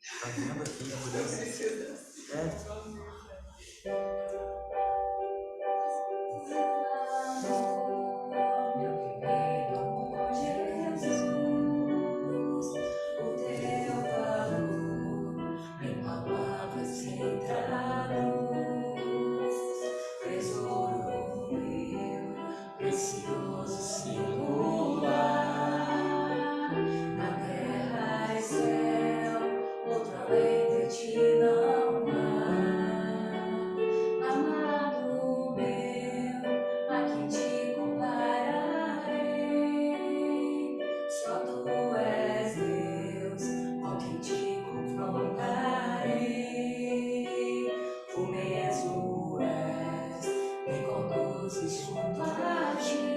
Tá vendo aqui, por isso? É. Precioso singular, na terra e céu, outro além de ti não há. Amado meu, a quem te compararei? Só tu és Deus, com quem te confrontarei. Tu mesmo és, me conduzes junto a ti.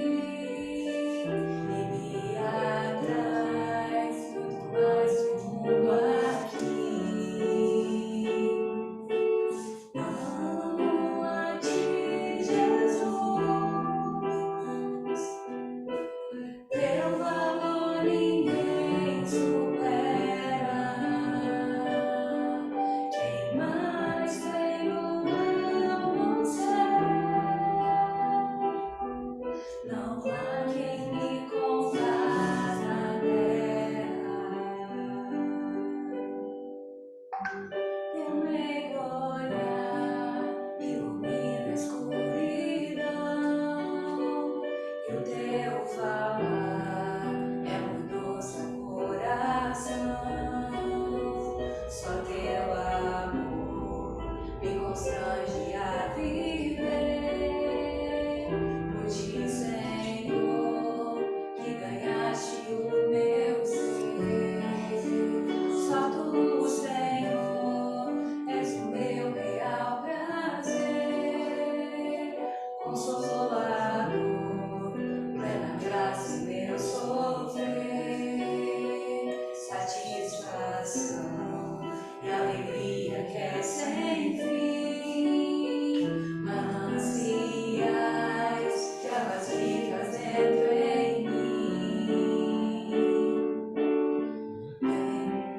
Não há quem me compare na terra. Teu meio olhar ilumina a escuridão, e o teu falar é muito doce ao coração. Só teu amor me constrange a viver. Por ti, Senhor, que ganhaste o meu ser. Só tu, Senhor, és o meu real prazer. Consolador, plena graça em meu sofrer. Satisfação e alegria que é sem fim. Mananciais de águas vivas dentro em mim.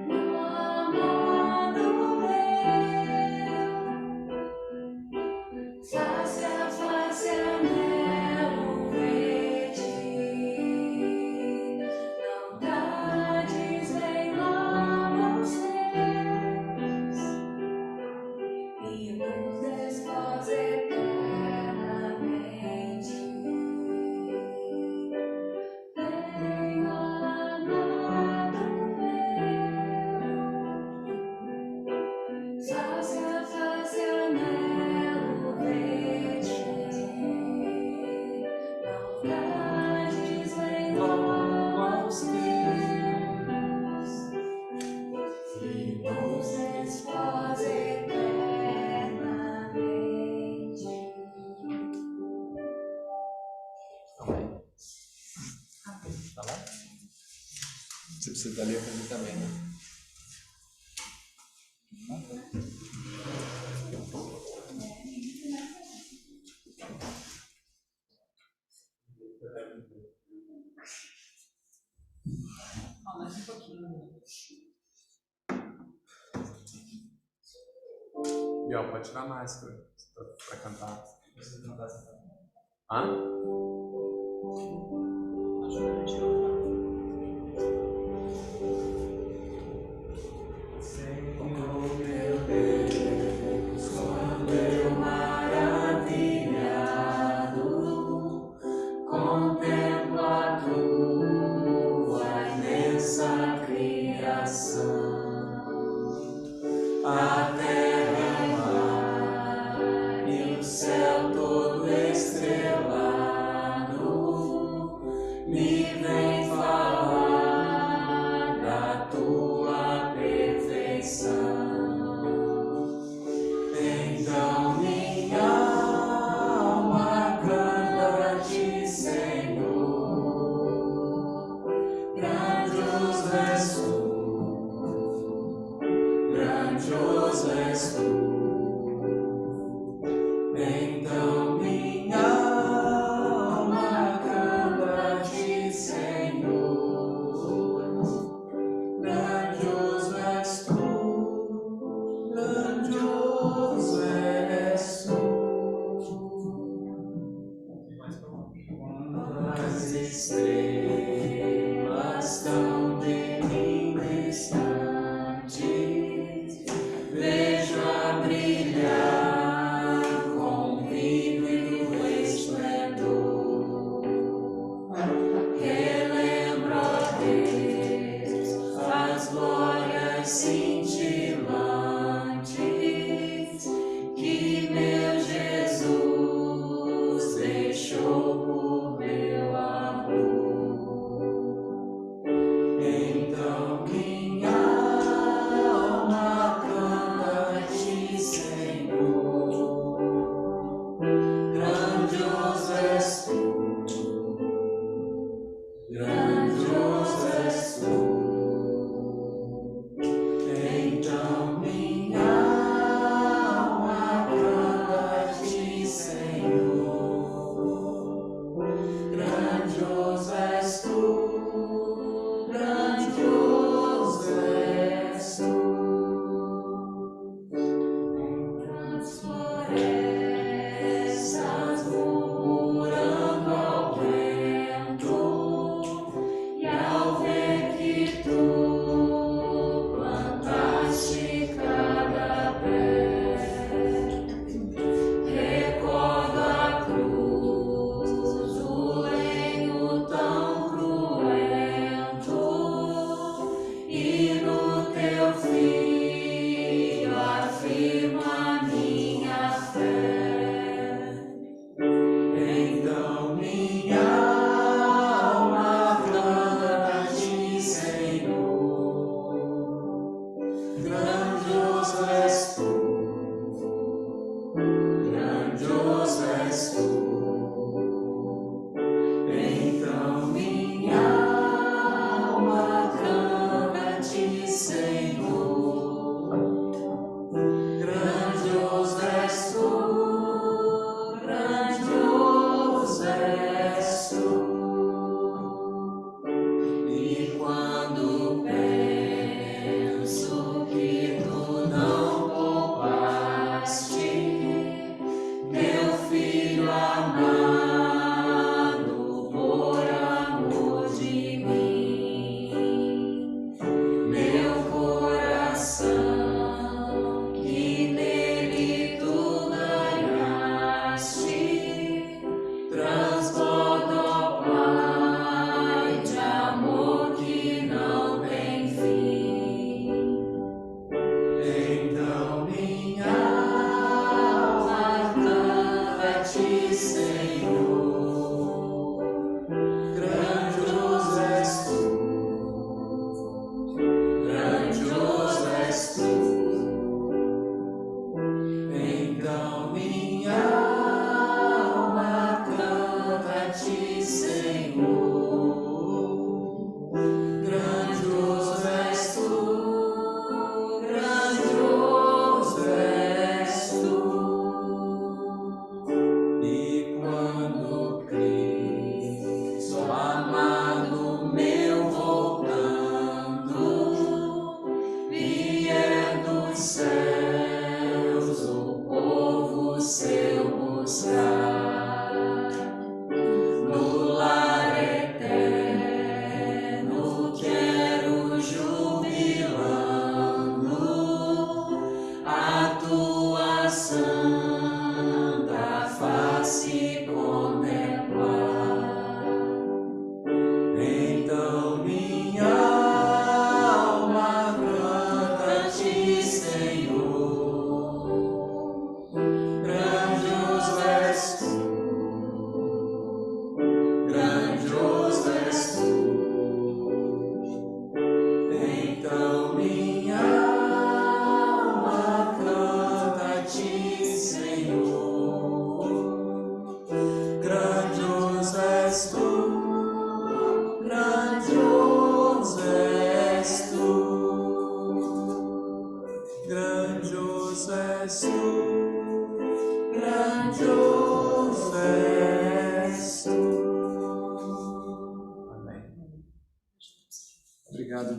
Meu amado meu, face a face anelo ver-te. Não tardes, vem logo aos céus e nos despós eternamente. Vem, amado meu, face a face anelo ver-te. Não tardes, vem logo aos teus e nos despós eternamente. Amém. Tá lá? Você precisa da letra ali também, né? Mais um pouquinho. Biel, pode tirar a máscara pra cantar. Você cantar. Hã? Acho que a gente não Senhor meu Deus, quando eu maravilhado contemplo a tua imensa criação, a terra, o mar e o céu todo estrelado me vem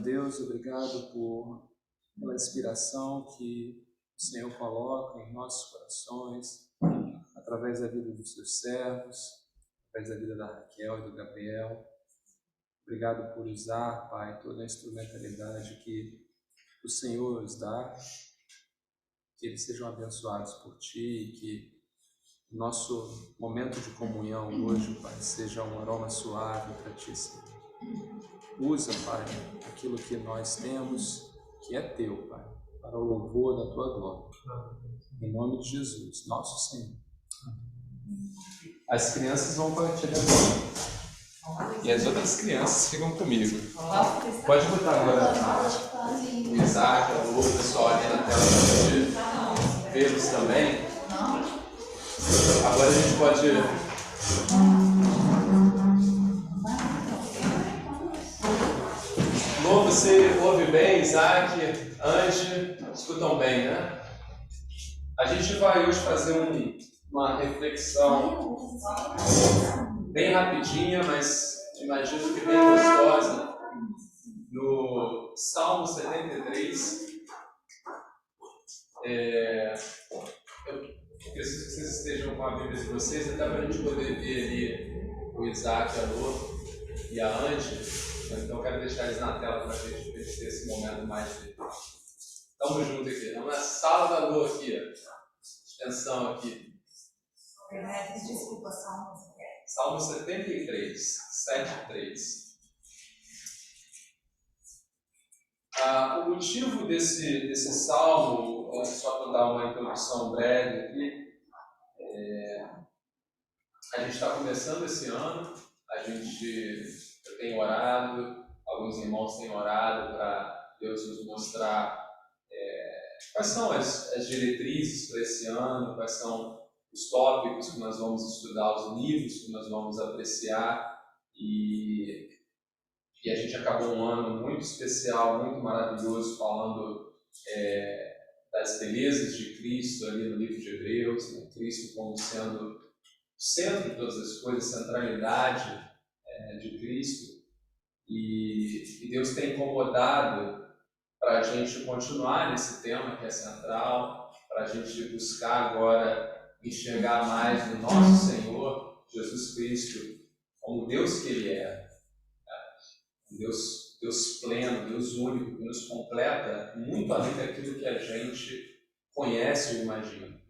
Deus, obrigado pela inspiração que o Senhor coloca em nossos corações, através da vida dos seus servos, através da vida da Raquel e do Gabriel. Obrigado por usar, Pai, toda a instrumentalidade que o Senhor os dá, que eles sejam abençoados por Ti, que o nosso momento de comunhão hoje, Pai, seja um aroma suave para Ti, Senhor. Usa, Pai, aquilo que nós temos, que é Teu, Pai, para o louvor da Tua glória. Em nome de Jesus, nosso Senhor. As crianças vão partilhar agora. E as outras crianças ficam comigo. Pode botar agora o Isaac, o pessoal ali na tela para vê-los também. Agora a gente pode... Lô, você ouve bem, Isaac, Angie, escutam bem, né? A gente vai hoje fazer uma reflexão bem rapidinha, mas imagino que bem gostosa, no Salmo 73. Eu preciso que vocês estejam com a Bíblia de vocês, até para a gente poder ver ali o Isaac, a Lô e a Angie. Então eu quero deixar eles na tela para a gente ter esse momento mais de... Estamos juntos aqui. Estamos na sala da Lô aqui, ó. Atenção aqui. Desculpa, Salmo. Salmo 73, 7:3. O motivo desse salmo, só para dar uma introdução breve aqui, a gente está começando esse ano, eu tenho orado, alguns irmãos têm orado para Deus nos mostrar quais são as diretrizes para esse ano, quais são os tópicos que nós vamos estudar, os livros que nós vamos apreciar, e a gente acabou um ano muito especial, muito maravilhoso, falando das belezas de Cristo ali no livro de Hebreus, né? Cristo como sendo o centro de todas as coisas, a centralidade de Cristo, e Deus tem incomodado para a gente continuar nesse tema que é central, para a gente buscar agora enxergar mais do nosso Senhor Jesus Cristo como Deus que Ele é, Deus pleno, Deus único, que nos completa muito além daquilo que a gente conhece ou imagina.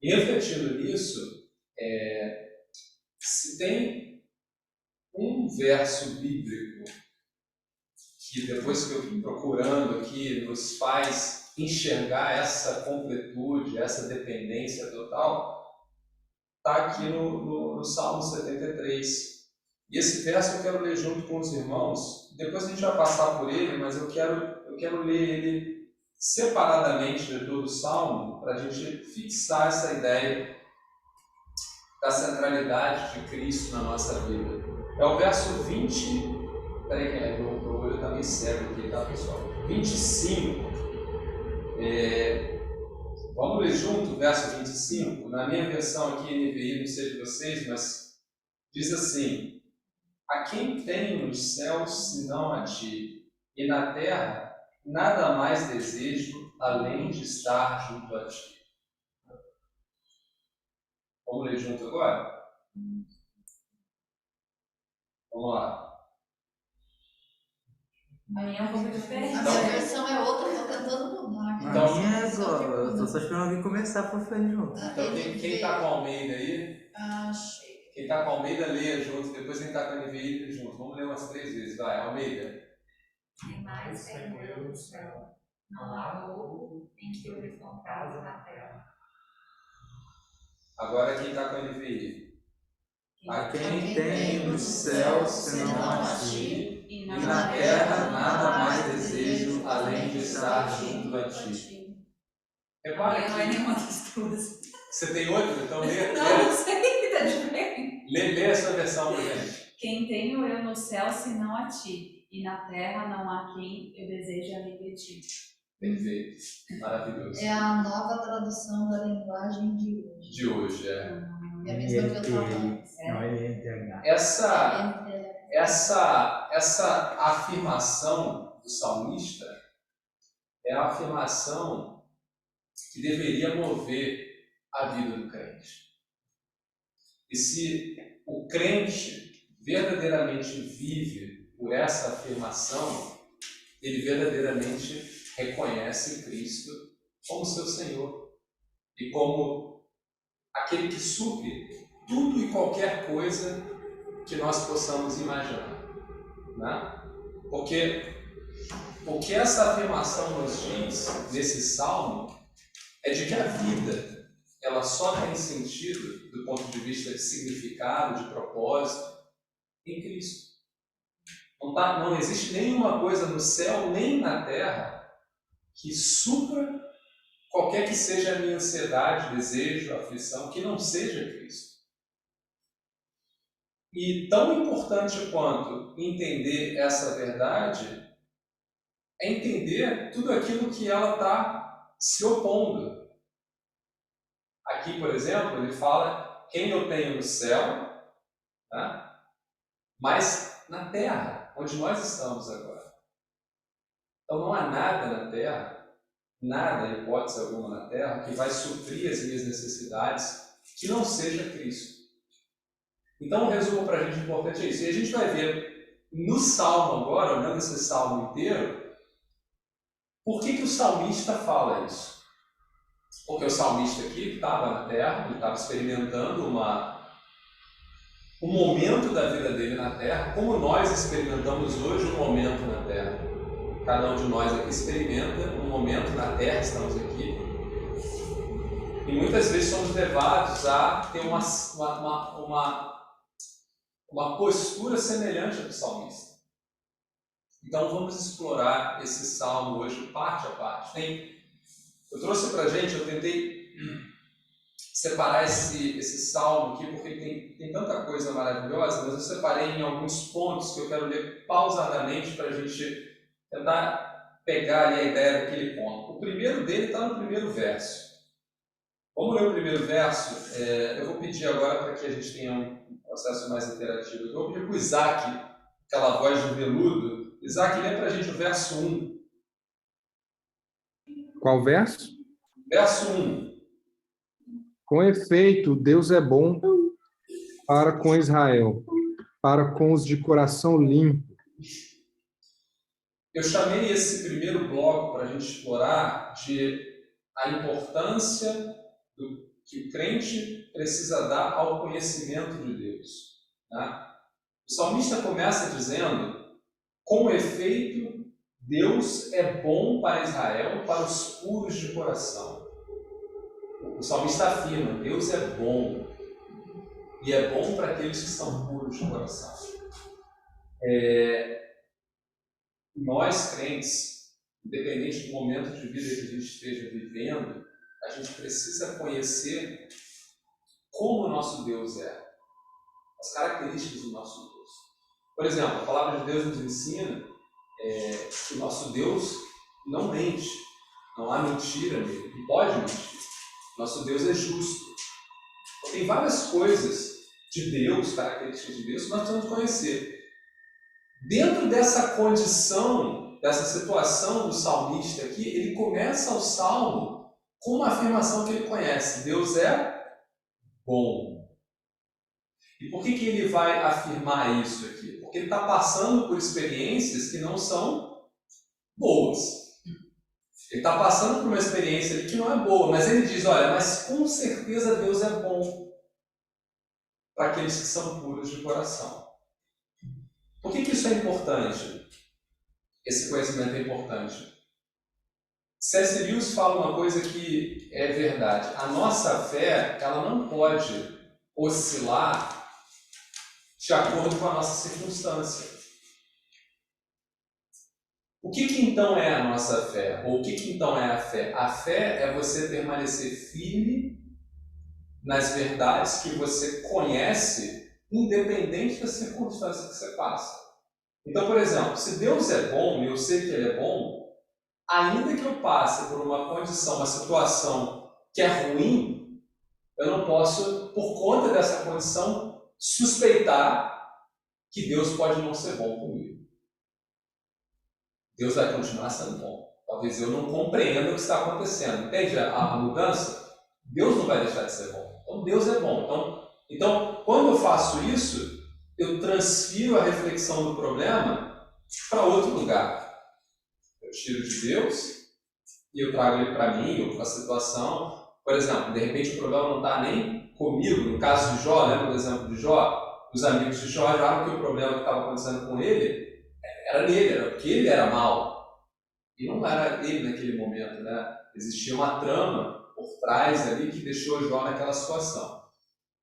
E refletindo nisso, se tem um verso bíblico que depois que eu vim procurando aqui nos faz enxergar essa completude, essa dependência total, está aqui no Salmo 73. E esse verso eu quero ler junto com os irmãos. Depois a gente vai passar por ele, mas eu quero ler ele separadamente de todo o Salmo, para a gente fixar essa ideia da centralidade de Cristo na nossa vida. É o verso 20... Peraí, que meu olho está meio cego aqui, tá, pessoal? 25. Vamos ler junto o verso 25? Na minha versão aqui, NVI, não sei de vocês, mas diz assim: a quem tenho nos céus senão a ti, e na terra nada mais desejo além de estar junto a ti. Vamos ler junto agora? Vamos lá. A minha é um pouco diferente. Então, A minha versão é outra, eu tô tentando mudar. Então, eu tô só esperando alguém começar para fazer junto. Então, quem está com a Almeida aí? Achei. Quem está com a Almeida, leia junto. Depois quem está com a NVI, lê junto. Vamos ler umas 3 vezes. Vai, Almeida. Tem mais Senhor no céu, não há outro em que eu lhe compraz na terra. Agora quem está com a NVI. A quem tem nos céus senão a ti, e na terra nada mais desejo além de estar junto a ti. Repara Não é que nenhuma das duas. você tem outro, então lê, Não sei, tá diferente. lê a sua versão pra gente. Quem tenho eu no céu, senão a ti, e na terra não há quem eu deseje além de ti. Perfeito, maravilhoso. É a nova tradução da linguagem de hoje. De hoje, É a mesma que eu tava falando. Não, ele entende. Essa afirmação do salmista é a afirmação que deveria mover a vida do crente. E se o crente verdadeiramente vive por essa afirmação, ele verdadeiramente reconhece Cristo como seu Senhor e como aquele que supre tudo e qualquer coisa que nós possamos imaginar, né? Porque o que essa afirmação nos diz nesse salmo é de que a vida ela só tem sentido do ponto de vista de significado, de propósito, em Cristo. Não existe nenhuma coisa no céu nem na terra que supra qualquer que seja a minha ansiedade, desejo, aflição, que não seja Cristo. E tão importante quanto entender essa verdade é entender tudo aquilo que ela está se opondo. Aqui, por exemplo, ele fala quem eu tenho no céu, né? Mas na terra, onde nós estamos agora. Então não há nada na terra, nada, em hipótese alguma na terra, que vai suprir as minhas necessidades que não seja Cristo. Então o resumo para a gente importante é isso. E a gente vai ver no Salmo agora, olhando esse Salmo inteiro, por que o salmista fala isso? Porque o salmista aqui estava na terra, ele estava experimentando um momento da vida dele na terra, como nós experimentamos hoje um momento na terra. Cada um de nós aqui experimenta um momento na terra, estamos aqui, e muitas vezes somos levados a ter uma postura semelhante à do salmista. Então vamos explorar esse salmo hoje, parte a parte. Eu trouxe para a gente, eu tentei separar esse salmo aqui, porque tem tanta coisa maravilhosa, mas eu separei em alguns pontos que eu quero ler pausadamente para a gente tentar pegar ali a ideia daquele ponto. O primeiro dele está no primeiro verso. Vamos ler o primeiro verso? Eu vou pedir agora para que a gente tenha um processo mais interativo. Eu vou pedir para o Isaac, aquela voz de veludo. Isaac, lê para a gente o verso 1. Qual verso? Verso 1. Com efeito, Deus é bom para com Israel, para com os de coração limpo. Eu chamei esse primeiro bloco para a gente explorar de a importância que o crente precisa dar ao conhecimento de Deus, né? O salmista começa dizendo: com efeito, Deus é bom para Israel, para os puros de coração. O salmista afirma: Deus é bom, e é bom para aqueles que são puros de coração. Nós, crentes, independente do momento de vida que a gente esteja vivendo, a gente precisa conhecer como o nosso Deus é, as características do nosso Deus. Por exemplo, a palavra de Deus nos ensina que o nosso Deus não mente, não há mentira nele, não pode mentir. Nosso Deus é justo. Então, tem várias coisas de Deus, características de Deus, que nós precisamos conhecer. Dentro dessa condição, dessa situação do salmista aqui, ele começa o salmo com uma afirmação que ele conhece: Deus é bom. E por que ele vai afirmar isso aqui? Porque ele está passando por experiências que não são boas. Ele está passando por uma experiência que não é boa, mas ele diz: olha, mas com certeza Deus é bom para aqueles que são puros de coração. Por que isso é importante? Esse conhecimento é importante. C.S. Lewis fala uma coisa que é verdade. A nossa fé, ela não pode oscilar de acordo com a nossa circunstância. O que então é a nossa fé? Ou o que então é a fé? A fé é você permanecer firme nas verdades que você conhece, independente da circunstância que você passa. Então, por exemplo, se Deus é bom, e eu sei que Ele é bom, ainda que eu passe por uma condição, uma situação que é ruim, eu não posso, por conta dessa condição, suspeitar que Deus pode não ser bom comigo. Deus vai continuar sendo bom. Talvez eu não compreenda o que está acontecendo. Entende a mudança? Deus não vai deixar de ser bom. Então, Deus é bom. Então, quando eu faço isso, eu transfiro a reflexão do problema para outro lugar. Eu tiro de Deus e eu trago ele para mim ou para a situação. Por exemplo, de repente o problema não está nem comigo. No caso de Jó, lembra do exemplo de Jó? Os amigos de Jó acharam que o problema que estava acontecendo com ele era nele, era porque ele era mau. E não era ele naquele momento, né? Existia uma trama por trás ali que deixou Jó naquela situação.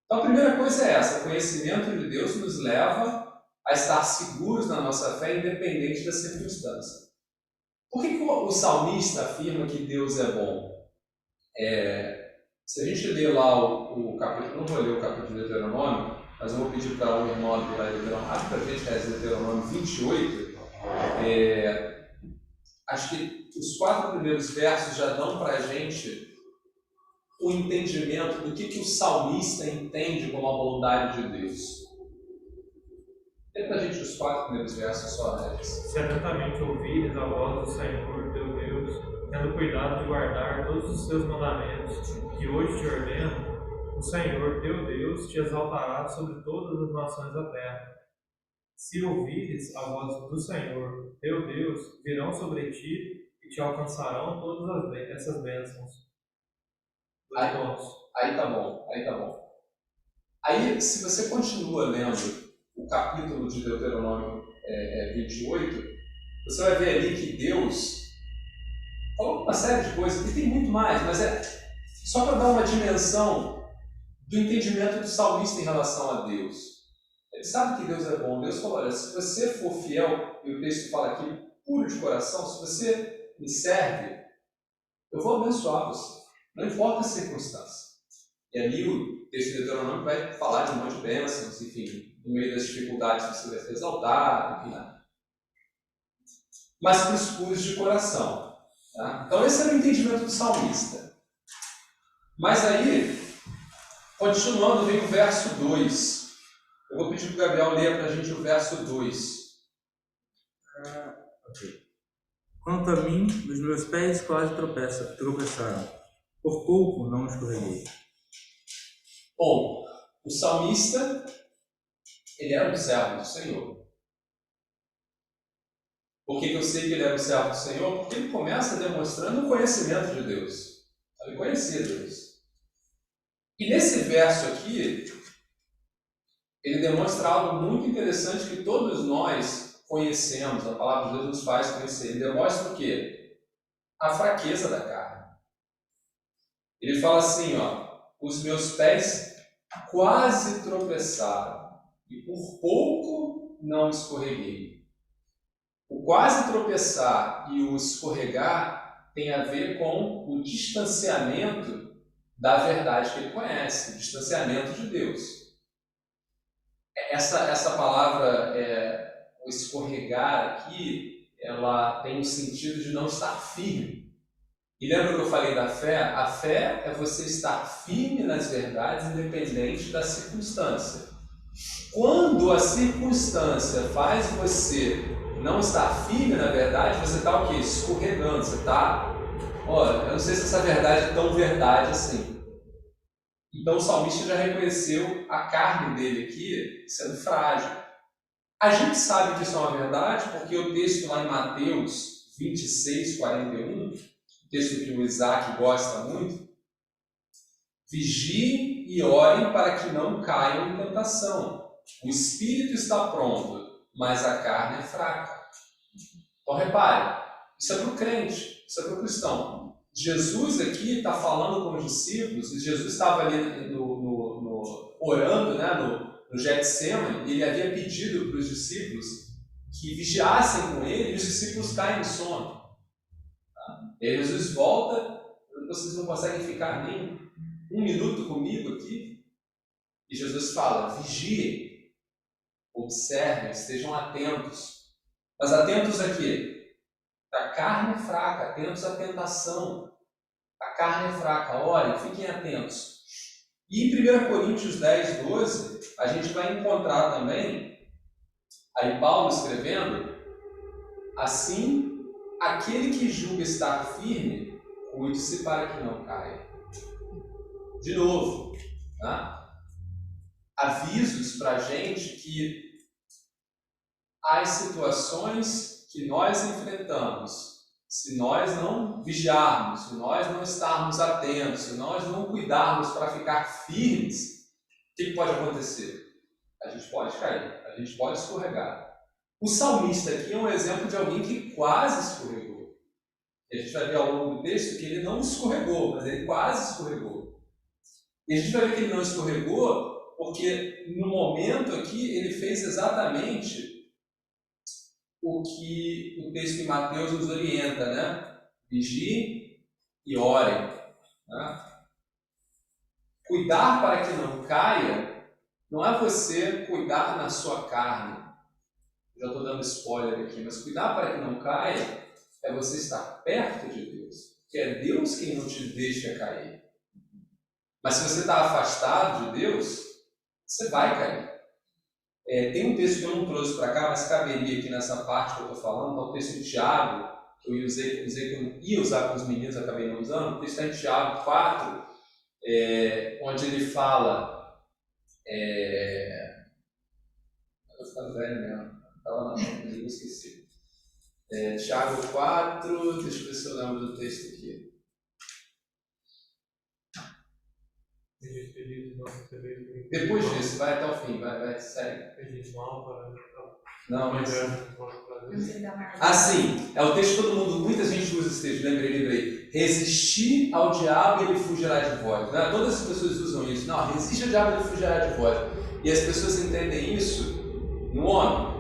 Então a primeira coisa é essa: o conhecimento de Deus nos leva a estar seguros na nossa fé, independente da circunstância. Por que o salmista afirma que Deus é bom? Se a gente ler lá o capítulo, não vou ler o capítulo de Deuteronômio, mas eu vou pedir para o irmão abrir lá Deuteronômio, para a gente ler Deuteronômio 28. Acho que os 4 primeiros versos já dão para a gente o entendimento do que o salmista entende como a bondade de Deus. Lê para a gente os 4 primeiros versos só, Alex. Se atentamente ouvires a voz do Senhor teu Deus, tendo cuidado de guardar todos os seus mandamentos, que hoje te ordeno, o Senhor teu Deus te exaltará sobre todas as nações da terra. Se ouvires a voz do Senhor teu Deus, virão sobre ti e te alcançarão todas essas bênçãos. Aí tá bom. Aí, se você continua lendo o capítulo de Deuteronômio 28, você vai ver ali que Deus falou uma série de coisas, e tem muito mais, mas é só para dar uma dimensão do entendimento do salmista em relação a Deus. Ele sabe que Deus é bom. Deus falou: olha, se você for fiel, e o texto fala aqui, puro de coração, se você me serve, eu vou abençoar você, não importa a circunstância. E ali o texto de Deuteronômio vai falar de um monte de bênçãos, enfim, no meio das dificuldades você vai ser exaltado, enfim, né? Mas para os puros de coração. Tá? Então esse era o entendimento do salmista. Mas aí, continuando, vem o verso 2. Eu vou pedir para o Gabriel ler para a gente o verso 2. Ok. Quanto a mim, os meus pés quase tropeçaram. Por pouco não escorreguei. Bom, o salmista, ele era um servo do Senhor. Por que eu sei que ele era um servo do Senhor? Porque ele começa demonstrando o conhecimento de Deus. Ele conhecia Deus. E nesse verso aqui, ele demonstra algo muito interessante que todos nós conhecemos. A palavra de Deus nos faz conhecer. Ele demonstra o quê? A fraqueza da carne. Ele fala assim, os meus pés quase tropeçaram e por pouco não escorreguei. O quase tropeçar e o escorregar tem a ver com o distanciamento da verdade que ele conhece, o distanciamento de Deus. Essa palavra, o escorregar aqui, ela tem o sentido de não estar firme. E lembra que eu falei da fé? A fé é você estar firme nas verdades, independente da circunstância. Quando a circunstância faz você não estar firme na verdade, você está o quê? Escorregando. Você está... Olha, eu não sei se essa verdade é tão verdade assim. Então o salmista já reconheceu a carne dele aqui sendo frágil. A gente sabe que isso é uma verdade porque o texto lá em Mateus 26, 41, o texto que o Isaac gosta muito, vigiem e orem para que não caiam em tentação. O espírito está pronto, mas a carne é fraca. Então repare, isso é para o crente, isso é para o cristão. Jesus aqui está falando com os discípulos, e Jesus estava ali orando, né, no Getsemane, e ele havia pedido para os discípulos que vigiassem com ele, e os discípulos caem no sono. Tá? E aí Jesus volta: vocês não conseguem ficar nem um minuto comigo aqui? E Jesus fala: vigiem, observem, estejam atentos. Mas atentos a quê? A carne é fraca, atentos à tentação. A carne é fraca, orem, fiquem atentos. E em 1 Coríntios 10, 12, a gente vai encontrar também, aí Paulo escrevendo: assim aquele que julga estar firme, cuide-se para que não caia. De novo, tá? Avisos para a gente que as situações que nós enfrentamos, se nós não vigiarmos, se nós não estarmos atentos, se nós não cuidarmos para ficar firmes, o que pode acontecer? A gente pode cair, a gente pode escorregar. O salmista aqui é um exemplo de alguém que quase escorregou. E a gente vai ver ao longo do texto que ele não escorregou, mas ele quase escorregou. E a gente vai ver que ele não escorregou porque no momento aqui ele fez exatamente o que o texto de Mateus nos orienta, né? Vigiem e orem. Né? Cuidar para que não caia não é você cuidar na sua carne. Já estou dando spoiler aqui, mas cuidar para que não caia é você estar perto de Deus, que é Deus quem não te deixa cair. Mas se você está afastado de Deus, você vai cair. Tem um texto que eu não trouxe para cá, mas caberia aqui nessa parte que eu estou falando, é o texto de Tiago, que eu usei que eu não ia usar com os meninos, acabei não usando. O texto está em Tiago 4, onde ele fala... Estou ficando velho mesmo, estava na mão, eu esqueci. Tiago 4, deixa eu ver se eu lembro do texto aqui. Depois disso, vai até o fim, vai, segue. Não, mas... sim, é o texto que todo mundo, muita gente usa esse texto, lembrei. Resistir ao diabo e ele fugirá de vós. Né? Todas as pessoas usam isso. Não, resiste ao diabo e ele fugirá de vós. E as pessoas entendem isso no homem.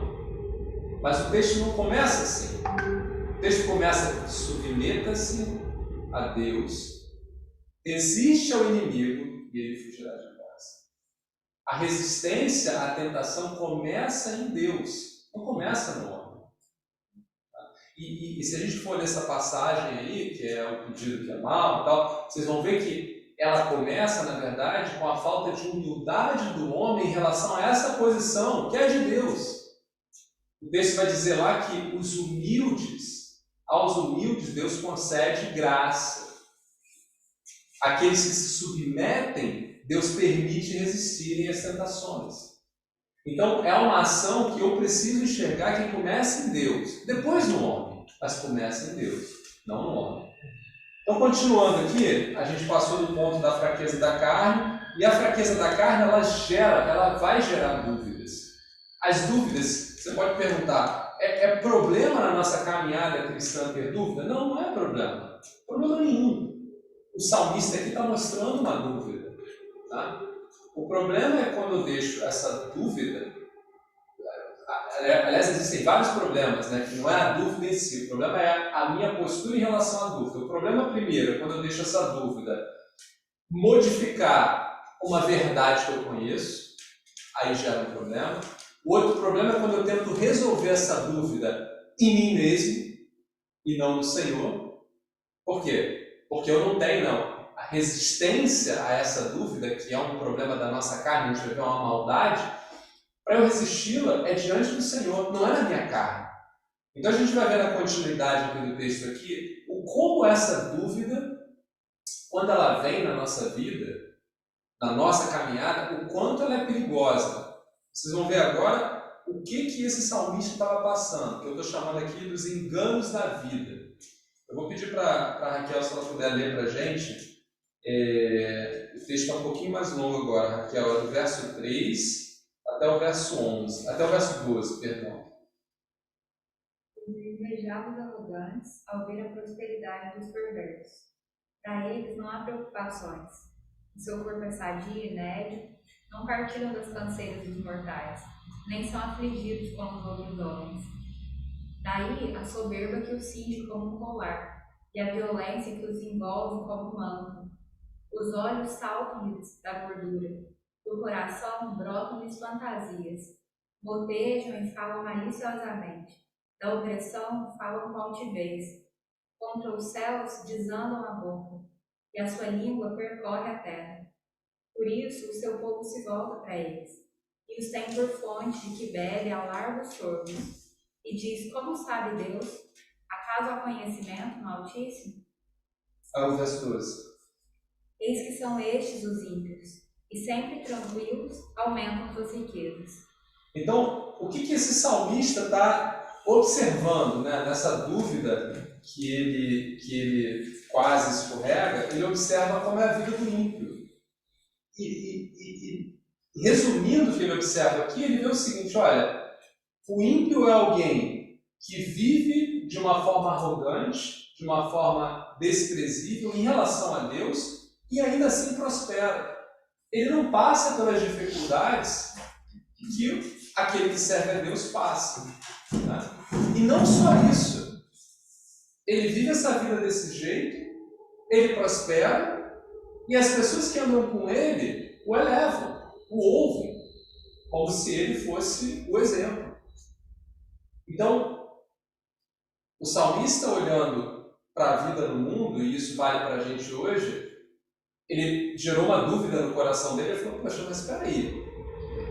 Mas o texto não começa assim. O texto começa: submeta-se a Deus, resiste ao inimigo e ele fugirá de vós. A resistência à tentação começa em Deus, não começa no homem. E se a gente for nessa passagem aí, que é o pedido que é mal e tal, vocês vão ver que ela começa, na verdade, com a falta de humildade do homem em relação a essa posição que é de Deus. O texto vai dizer lá que aos humildes Deus concede graça. Aqueles que se submetem, Deus permite resistirem às tentações. Então, é uma ação que eu preciso enxergar que começa em Deus, depois no homem, mas começa em Deus, não no homem. Então, continuando aqui, a gente passou do ponto da fraqueza da carne, e a fraqueza da carne, ela vai gerar dúvidas. As dúvidas, você pode perguntar, é problema na nossa caminhada cristã ter dúvida? Não, não é problema. Problema nenhum. O salmista aqui está mostrando uma dúvida. Tá? O problema é quando eu deixo essa dúvida. Aliás, existem vários problemas, né? Que não é a dúvida em si. O problema é a minha postura em relação à dúvida. O problema primeiro é quando eu deixo essa dúvida modificar uma verdade que eu conheço. Aí gera um problema. O outro problema é quando eu tento resolver essa dúvida em mim mesmo e não no Senhor. Por quê? Porque eu não tenho, a resistência a essa dúvida, que é um problema da nossa carne, a gente vai ver uma maldade, para eu resisti-la é diante do Senhor, não é na minha carne. Então a gente vai ver na continuidade aqui do texto aqui, como essa dúvida, quando ela vem na nossa vida, na nossa caminhada, o quanto ela é perigosa. Vocês vão ver agora o que esse salmista estava passando, que eu estou chamando aqui dos enganos da vida. Eu vou pedir para a Raquel, se ela puder ler para a gente. O texto está um pouquinho mais longo agora, Raquel, é do verso 3 até o verso 11, até o verso 12, perdão. Os invejados arrogantes ao ver a prosperidade dos perversos. Para eles não há preocupações. O seu corpo é sadio e nédio, não partilham das canseiras dos mortais, nem são afligidos como os outros homens. Daí a soberba que os cinge como um colar, e a violência que os envolve como um manto. Os olhos saltam-lhes da gordura, do coração brotam-lhes fantasias. Motejam e falam maliciosamente, da opressão falam com altivez. Contra os céus desandam a boca, e a sua língua percorre a terra. Por isso o seu povo se volta para eles, e os tem por fonte de que bebe a largos sorbos. E diz: como sabe Deus? Caso ao conhecimento no Altíssimo, O verso 12. eis que são estes os ímpios, e sempre tranquilos aumentam suas riquezas. Então, o que esse salmista está observando, né, nessa dúvida que ele quase escorrega? Ele observa como é a vida do ímpio. E resumindo o que ele observa aqui, ele vê o seguinte: olha, o ímpio é alguém que vive de uma forma arrogante, de uma forma desprezível em relação a Deus e ainda assim prospera. Ele não passa pelas dificuldades que aquele que serve a Deus passa. Né? E não só isso, ele vive essa vida desse jeito, ele prospera, e as pessoas que andam com ele o elevam, o ouvem, como se ele fosse o exemplo. Então, o salmista, olhando para a vida no mundo, e isso vale para a gente hoje, ele gerou uma dúvida no coração dele. Ele falou: poxa, mas espera aí,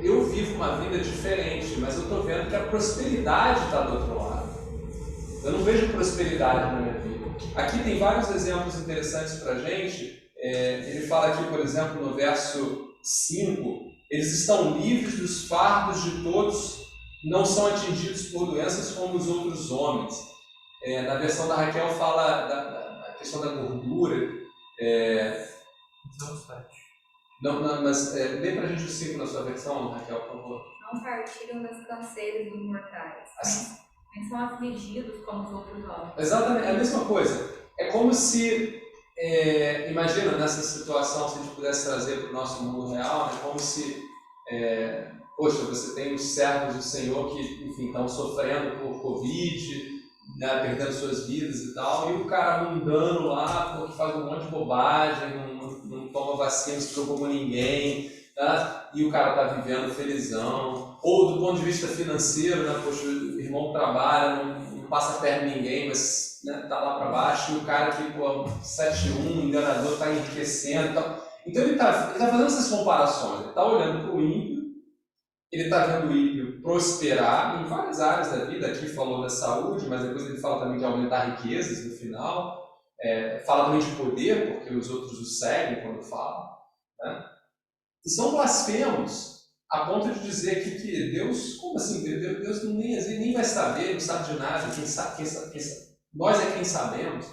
eu vivo uma vida diferente, mas eu estou vendo que a prosperidade está do outro lado. Eu não vejo prosperidade na minha vida. Aqui tem vários exemplos interessantes para a gente. Ele fala aqui, por exemplo, no verso 5, eles estão livres dos fardos de todos, não são atingidos por doenças como os outros homens. Na versão da Raquel fala da questão da gordura. Mas lê pra gente o 5 na sua versão, Raquel, por favor. Não partilham das canseiras dos mortais, nem são afligidos como os outros homens. Exatamente, é a mesma coisa. É como se, imagina nessa situação, se a gente pudesse trazer para o nosso mundo real, é como se, poxa, você tem os servos do Senhor que, enfim, estão sofrendo por Covid, né, perdendo suas vidas e tal, e o cara mundano lá, que faz um monte de bobagem, não toma vacina, não se preocupa com ninguém, tá? E o cara está vivendo felizão. Ou do ponto de vista financeiro, né, poxa, o irmão trabalha, não passa perto de ninguém, mas está lá para baixo, e o cara que, 7-1, enganador, está enriquecendo e tal. Então ele está fazendo essas comparações, ele está olhando para o ímpio, ele está vendo o ímpio prosperar em várias áreas da vida. Aqui falou da saúde, mas depois ele fala também de aumentar riquezas no final. Fala também de poder, porque os outros o seguem quando falam. Né? E são blasfemos, a ponto de dizer aqui que Deus, como assim? Deus nem vai saber, não sabe de nada, quem sabe, nós é quem sabemos.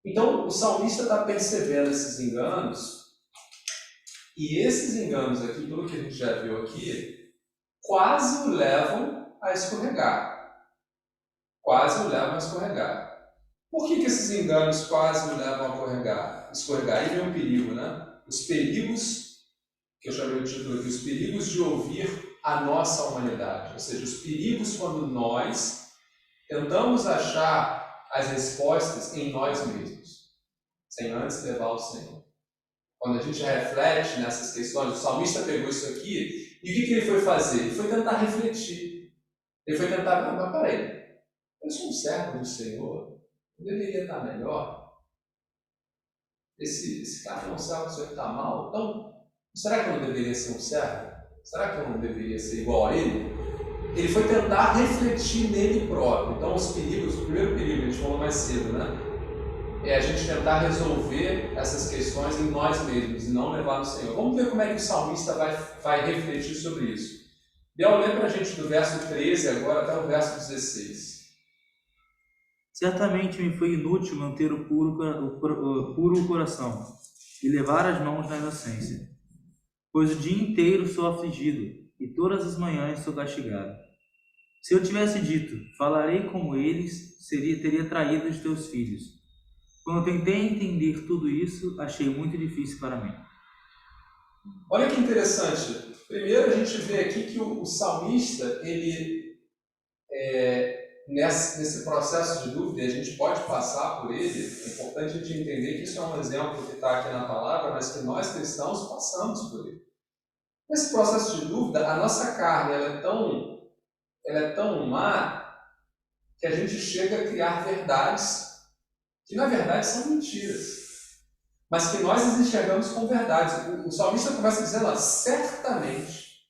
Então o salmista está percebendo esses enganos. E esses enganos aqui, pelo que a gente já viu aqui, quase o levam a escorregar. Quase o levam a escorregar. Por que esses enganos quase o levam a escorregar? Aí vem um perigo, né? Os perigos, que eu chamei o título aqui, os perigos de ouvir a nossa humanidade. Ou seja, os perigos quando nós tentamos achar as respostas em nós mesmos, sem antes levar ao Senhor. Quando a gente reflete nessas questões, o salmista pegou isso aqui, e o que ele foi fazer? Ele foi tentar refletir. Ele foi tentar, mas peraí, eu sou um servo do Senhor, eu deveria estar melhor. Esse cara é um servo do Senhor que está mal, então, será que eu não deveria ser um servo? Será que eu não deveria ser igual a ele? Ele foi tentar refletir nele próprio. Então, os perigos, o primeiro perigo, a gente falou mais cedo, né? É a gente tentar resolver essas questões em nós mesmos e não levar no Senhor. Vamos ver como é que o salmista vai refletir sobre isso. Biel, lê para a gente do verso 13 agora até o verso 16. Certamente me foi inútil manter o puro coração e levar as mãos na inocência, pois o dia inteiro sou afligido e todas as manhãs sou castigado. Se eu tivesse dito, falarei como eles, teria traído os teus filhos. Quando tentei entender tudo isso, achei muito difícil para mim. Olha que interessante. Primeiro a gente vê aqui que o salmista, ele, nesse processo de dúvida, a gente pode passar por ele. É importante a gente entender que isso é um exemplo que está aqui na palavra, mas que nós cristãos passamos por ele. Nesse processo de dúvida, a nossa carne ela é tão má que a gente chega a criar verdades que na verdade são mentiras, mas que nós as enxergamos como verdades. O salmista começa dizendo, certamente,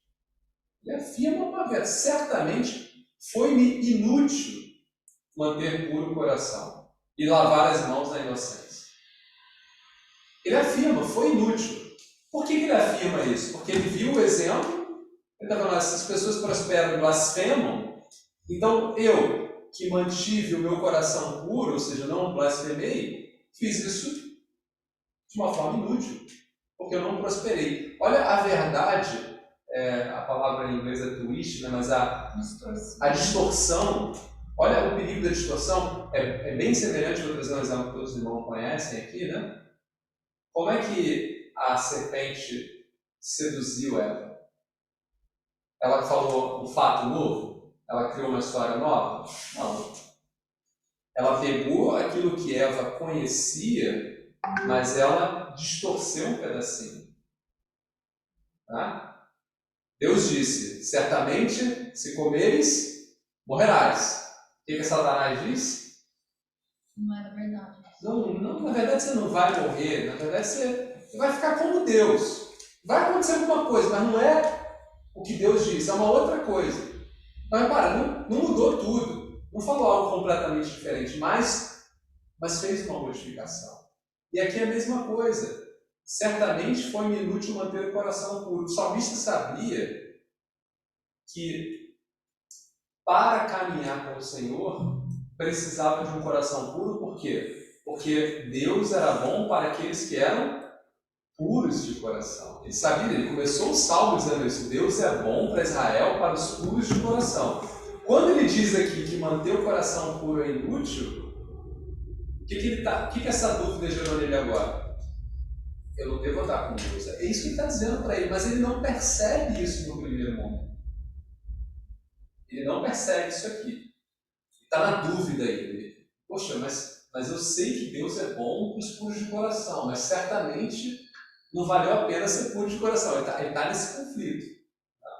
ele afirma uma verdade, certamente foi-me inútil manter puro o coração e lavar as mãos na inocência. Ele afirma, foi inútil. Por que ele afirma isso? Porque ele viu o exemplo, ele está falando, essas pessoas prosperam e blasfemam, então eu, que mantive o meu coração puro, ou seja, não blasfemei, fiz isso de uma forma inútil, porque eu não prosperei. Olha a verdade, a palavra em inglês é twist, né? Mas a distorção, olha o perigo da distorção, é bem semelhante, vou trazer um exemplo que todos os irmãos conhecem aqui, né? Como é que a serpente seduziu Eva? Ela falou um fato novo? Ela criou uma história nova? Não. Ela pegou aquilo que Eva conhecia, mas ela distorceu um pedacinho. Tá? Deus disse, certamente, se comeres, morrerás. O que Satanás diz? Não era verdade. Não, na verdade você não vai morrer, na verdade você vai ficar como Deus. Vai acontecer alguma coisa, mas não é o que Deus disse, é uma outra coisa. Mas repara, não mudou tudo, não falou algo completamente diferente, mas fez uma modificação. E aqui é a mesma coisa. Certamente foi inútil manter o coração puro. O salmista sabia que para caminhar com o Senhor precisava de um coração puro, por quê? Porque Deus era bom para aqueles que eram puros de coração. Ele sabia, ele começou o salmo dizendo isso, Deus é bom para Israel, para os puros de coração. Quando ele diz aqui que manter o coração puro é inútil, o que essa dúvida gerou nele agora? Eu não devo andar com Deus. É isso que ele está dizendo para ele, mas ele não percebe isso no primeiro momento. Ele não percebe isso aqui. Está na dúvida ainda. Poxa, mas eu sei que Deus é bom para os puros de coração, mas certamente não valeu a pena ser puro de coração. Ele está nesse conflito. Tá?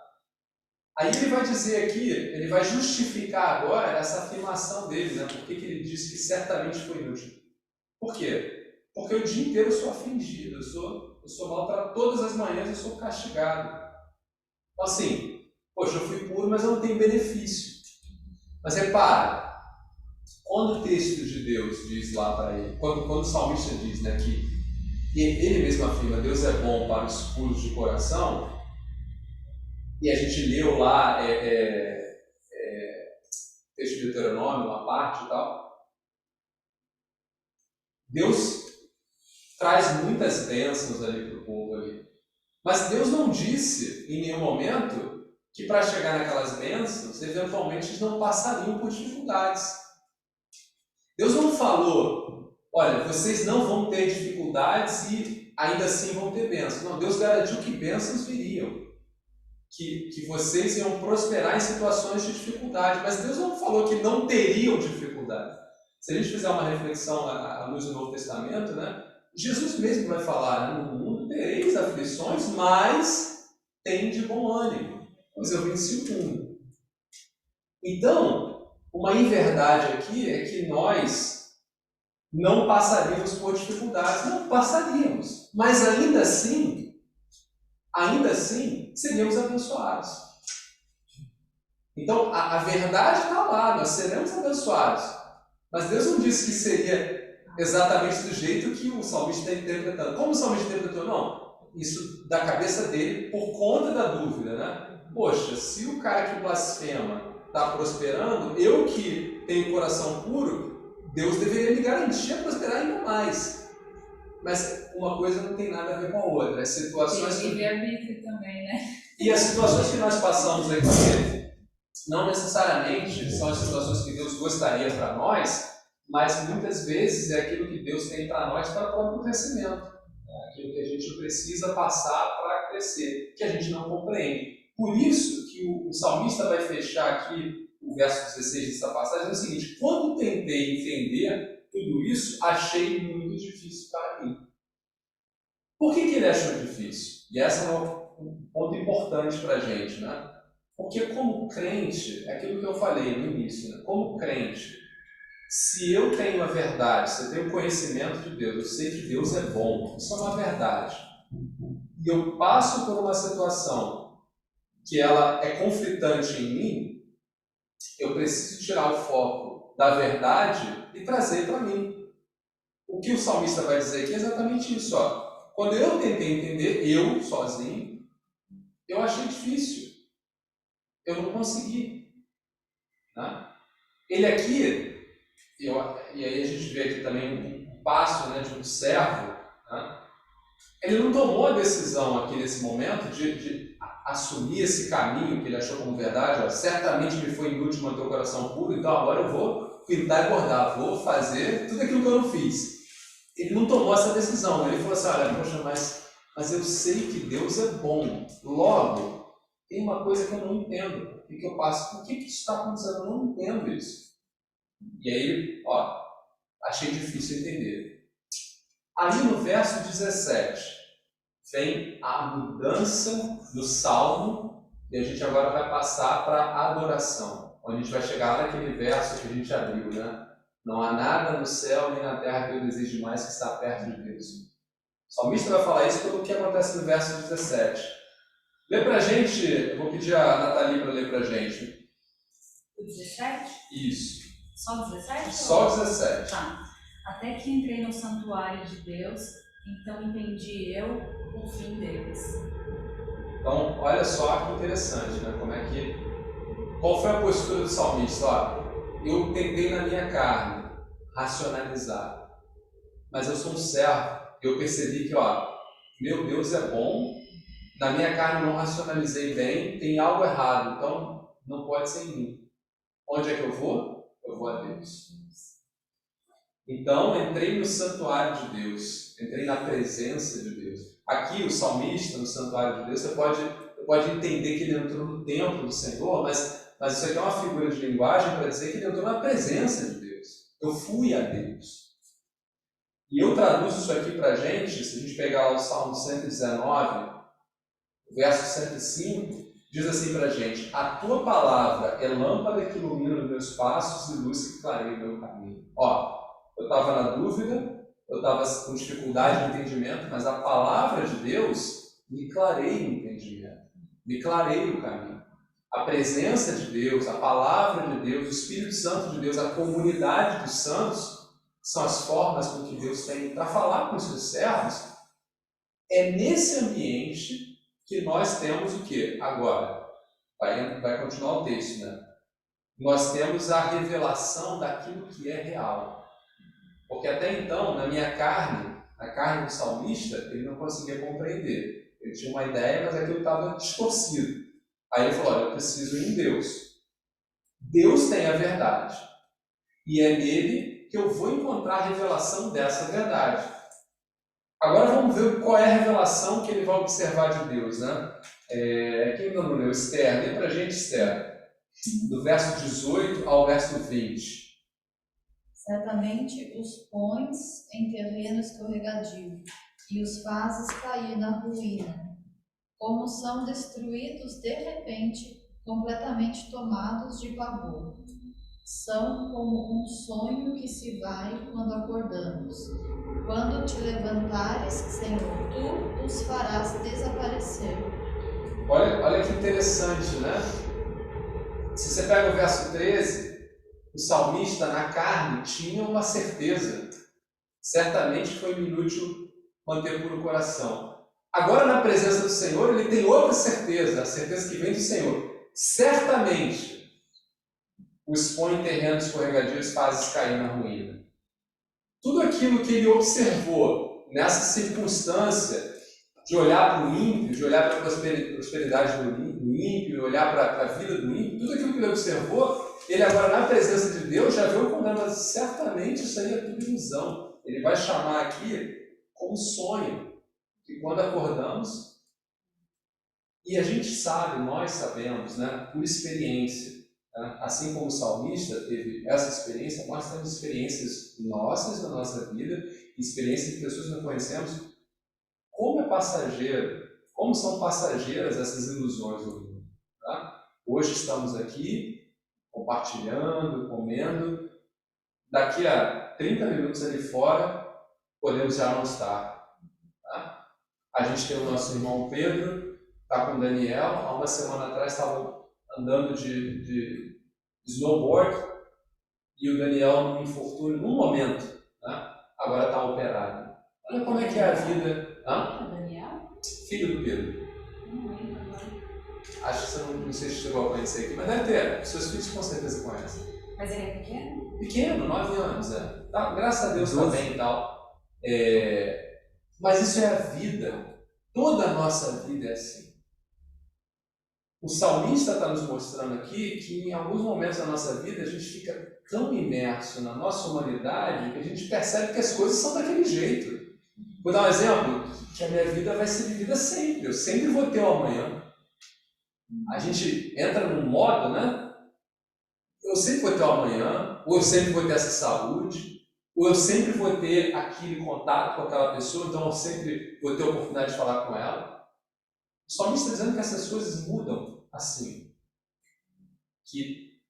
Aí ele vai dizer aqui, ele vai justificar agora essa afirmação dele, né? Por que ele disse que certamente foi inútil? Por quê? Porque o dia inteiro eu sou afligido, eu sou maltratado, todas as manhãs eu sou castigado. Então assim, poxa, eu fui puro, mas eu não tenho benefício. Mas repara, quando o texto de Deus diz lá para ele, quando o salmista diz, né, que ele mesmo afirma, Deus é bom para os puros de coração, e a gente leu lá texto de Deuteronômio, uma parte e tal, Deus traz muitas bênçãos ali para o povo ali. Mas Deus não disse em nenhum momento que para chegar naquelas bênçãos, eventualmente eles não passariam por dificuldades. Deus não falou, olha, vocês não vão ter dificuldades e ainda assim vão ter bênçãos. Não, Deus garantiu que bênçãos viriam. Que vocês iam prosperar em situações de dificuldade. Mas Deus não falou que não teriam dificuldade. Se a gente fizer uma reflexão à luz do Novo Testamento, né? Jesus mesmo vai falar, no mundo tereis aflições, mas tende bom ânimo, pois eu venci o mundo. Então, uma inverdade aqui é que nós não passaríamos por dificuldades. Não passaríamos, mas ainda assim, seríamos abençoados. Então, a verdade está lá, nós seremos abençoados. Mas Deus não disse que seria exatamente do jeito que o salmista está interpretando. Como o salmista interpretou? Não. Isso da cabeça dele por conta da dúvida, né? Poxa, se o cara que blasfema está prosperando, eu que tenho coração puro, Deus deveria me garantir a prosperar ainda mais. Mas uma coisa não tem nada a ver com a outra. As situações e livre-arbítrio também, né? E as situações que nós passamos aqui, não necessariamente são as situações que Deus gostaria para nós, mas muitas vezes é aquilo que Deus tem para nós para o próprio crescimento. É aquilo que a gente precisa passar para crescer, que a gente não compreende. Por isso que o salmista vai fechar aqui o verso 16 dessa passagem, é o seguinte: quando tentei entender tudo isso, achei muito difícil para mim. Por que ele achou difícil? E esse é um ponto importante para a gente, né? Porque como crente, é aquilo que eu falei no início, né? Como crente, se eu tenho a verdade, se eu tenho conhecimento de Deus, eu sei que Deus é bom, isso é uma verdade, e eu passo por uma situação que ela é conflitante em mim, eu preciso tirar o foco da verdade e trazer para mim. O que o salmista vai dizer aqui é exatamente isso. Ó. Quando eu tentei entender, eu sozinho, eu achei difícil. Eu não consegui. Né? Ele aqui, e aí a gente vê aqui também um passo, né, de um servo, né? Ele não tomou a decisão aqui nesse momento de assumir esse caminho que ele achou como verdade. Ó, certamente me foi inútil manter o coração puro, então agora eu vou pintar e bordar, vou fazer tudo aquilo que eu não fiz. Ele não tomou essa decisão. Ele falou assim, olha, poxa, mas eu sei que Deus é bom. Logo, tem uma coisa que eu não entendo. O que eu passo? Por que isso está acontecendo? Eu não entendo isso. E aí, ó, achei difícil entender. Aí no verso 17, vem a mudança do salmo, e a gente agora vai passar para a adoração, onde a gente vai chegar naquele verso que a gente abriu, né? Não há nada no céu nem na terra que eu deseje mais que estar perto de Deus. O salmista vai falar isso pelo que acontece no verso 17. Lê pra gente, eu vou pedir a Nathalie para ler pra gente. O 17? Isso. Só o 17? Só o 17. Tá. Até que entrei no santuário de Deus, então entendi eu o fim deles. Então, olha só que interessante, né? Qual foi a postura do salmista? Ó, eu tentei na minha carne racionalizar, mas eu sou um servo. Eu percebi que, ó, meu Deus é bom, na minha carne eu não racionalizei bem, tem algo errado, então não pode ser em mim. Onde é que eu vou? Eu vou a Deus. Então, entrei no santuário de Deus, entrei na presença de Deus. Aqui, o salmista, no santuário de Deus, você pode entender que ele entrou no templo do Senhor, mas isso aqui é uma figura de linguagem para dizer que ele entrou na presença de Deus. Eu fui a Deus. E eu traduzo isso aqui para a gente, se a gente pegar o Salmo 119, verso 105, diz assim para a gente: a tua palavra é lâmpada que ilumina os meus passos e luz que clareia o meu caminho. Ó, eu estava na dúvida, eu estava com dificuldade de entendimento, mas a palavra de Deus me clareia o entendimento, me clareia o caminho. A presença de Deus, a palavra de Deus, o Espírito Santo de Deus, a comunidade dos santos, são as formas com que Deus tem para falar com os seus servos. É nesse ambiente que nós temos o quê? Agora, vai continuar o texto, né? Nós temos a revelação daquilo que é real. Porque até então, na minha carne, na carne do salmista, ele não conseguia compreender. Ele tinha uma ideia, mas aquilo estava distorcido. Aí ele falou, olha, eu preciso ir em Deus. Deus tem a verdade. E é nele que eu vou encontrar a revelação dessa verdade. Agora vamos ver qual é a revelação que ele vai observar de Deus, né? Quem ainda não leu? Esther, lê pra gente, Esther. Do verso 18 ao verso 20. Certamente os pões em terreno escorregadio e os fazes cair na ruína. Como são destruídos de repente, completamente tomados de pavor. São como um sonho que se vai quando acordamos. Quando te levantares, Senhor, tu os farás desaparecer. Olha que interessante, né? Se você pega o verso 13, o salmista na carne tinha uma certeza. Certamente foi inútil manter puro o coração. Agora, na presença do Senhor, ele tem outra certeza, a certeza que vem do Senhor. Certamente, os põe em terreno escorregadio e os fazes cair na ruína. Tudo aquilo que ele observou nessa circunstância de olhar para o ímpio, de olhar para a prosperidade do ímpio, olhar para a vida do ímpio, tudo aquilo que ele observou, ele agora, na presença de Deus, já viu como mas certamente isso aí é tudo ilusão. Ele vai chamar aqui como sonho. Que quando acordamos, e a gente sabe, nós sabemos, né, por experiência, né, assim como o salmista teve essa experiência, nós temos experiências nossas na nossa vida, experiências de pessoas que não conhecemos, como é passageiro, como são passageiras essas ilusões do mundo. Tá? Hoje estamos aqui, compartilhando, comendo, daqui a 30 minutos ali fora, podemos já não estar. A gente tem o nosso irmão Pedro, está com o Daniel, há uma semana atrás estavam andando de snowboard, e o Daniel, num infortúnio, num momento, né? Agora está operado. Olha como é que é a vida. Daniel? Filho do Pedro. Acho que você não sei se chegou a conhecer aqui, mas deve ter. Seus filhos com certeza conhecem. Mas ele é pequeno? Pequeno, 9 anos, Tá, graças a Deus está bem e tal. Mas isso é a vida. Toda a nossa vida é assim. O salmista está nos mostrando aqui que em alguns momentos da nossa vida a gente fica tão imerso na nossa humanidade que a gente percebe que as coisas são daquele jeito. Vou dar um exemplo, que a minha vida vai ser vivida sempre. Eu sempre vou ter o amanhã. A gente entra num modo, né? Eu sempre vou ter o amanhã, ou eu sempre vou ter essa saúde, ou eu sempre vou ter aquele contato com aquela pessoa, então eu sempre vou ter a oportunidade de falar com ela. O salmista está dizendo que essas coisas mudam assim, que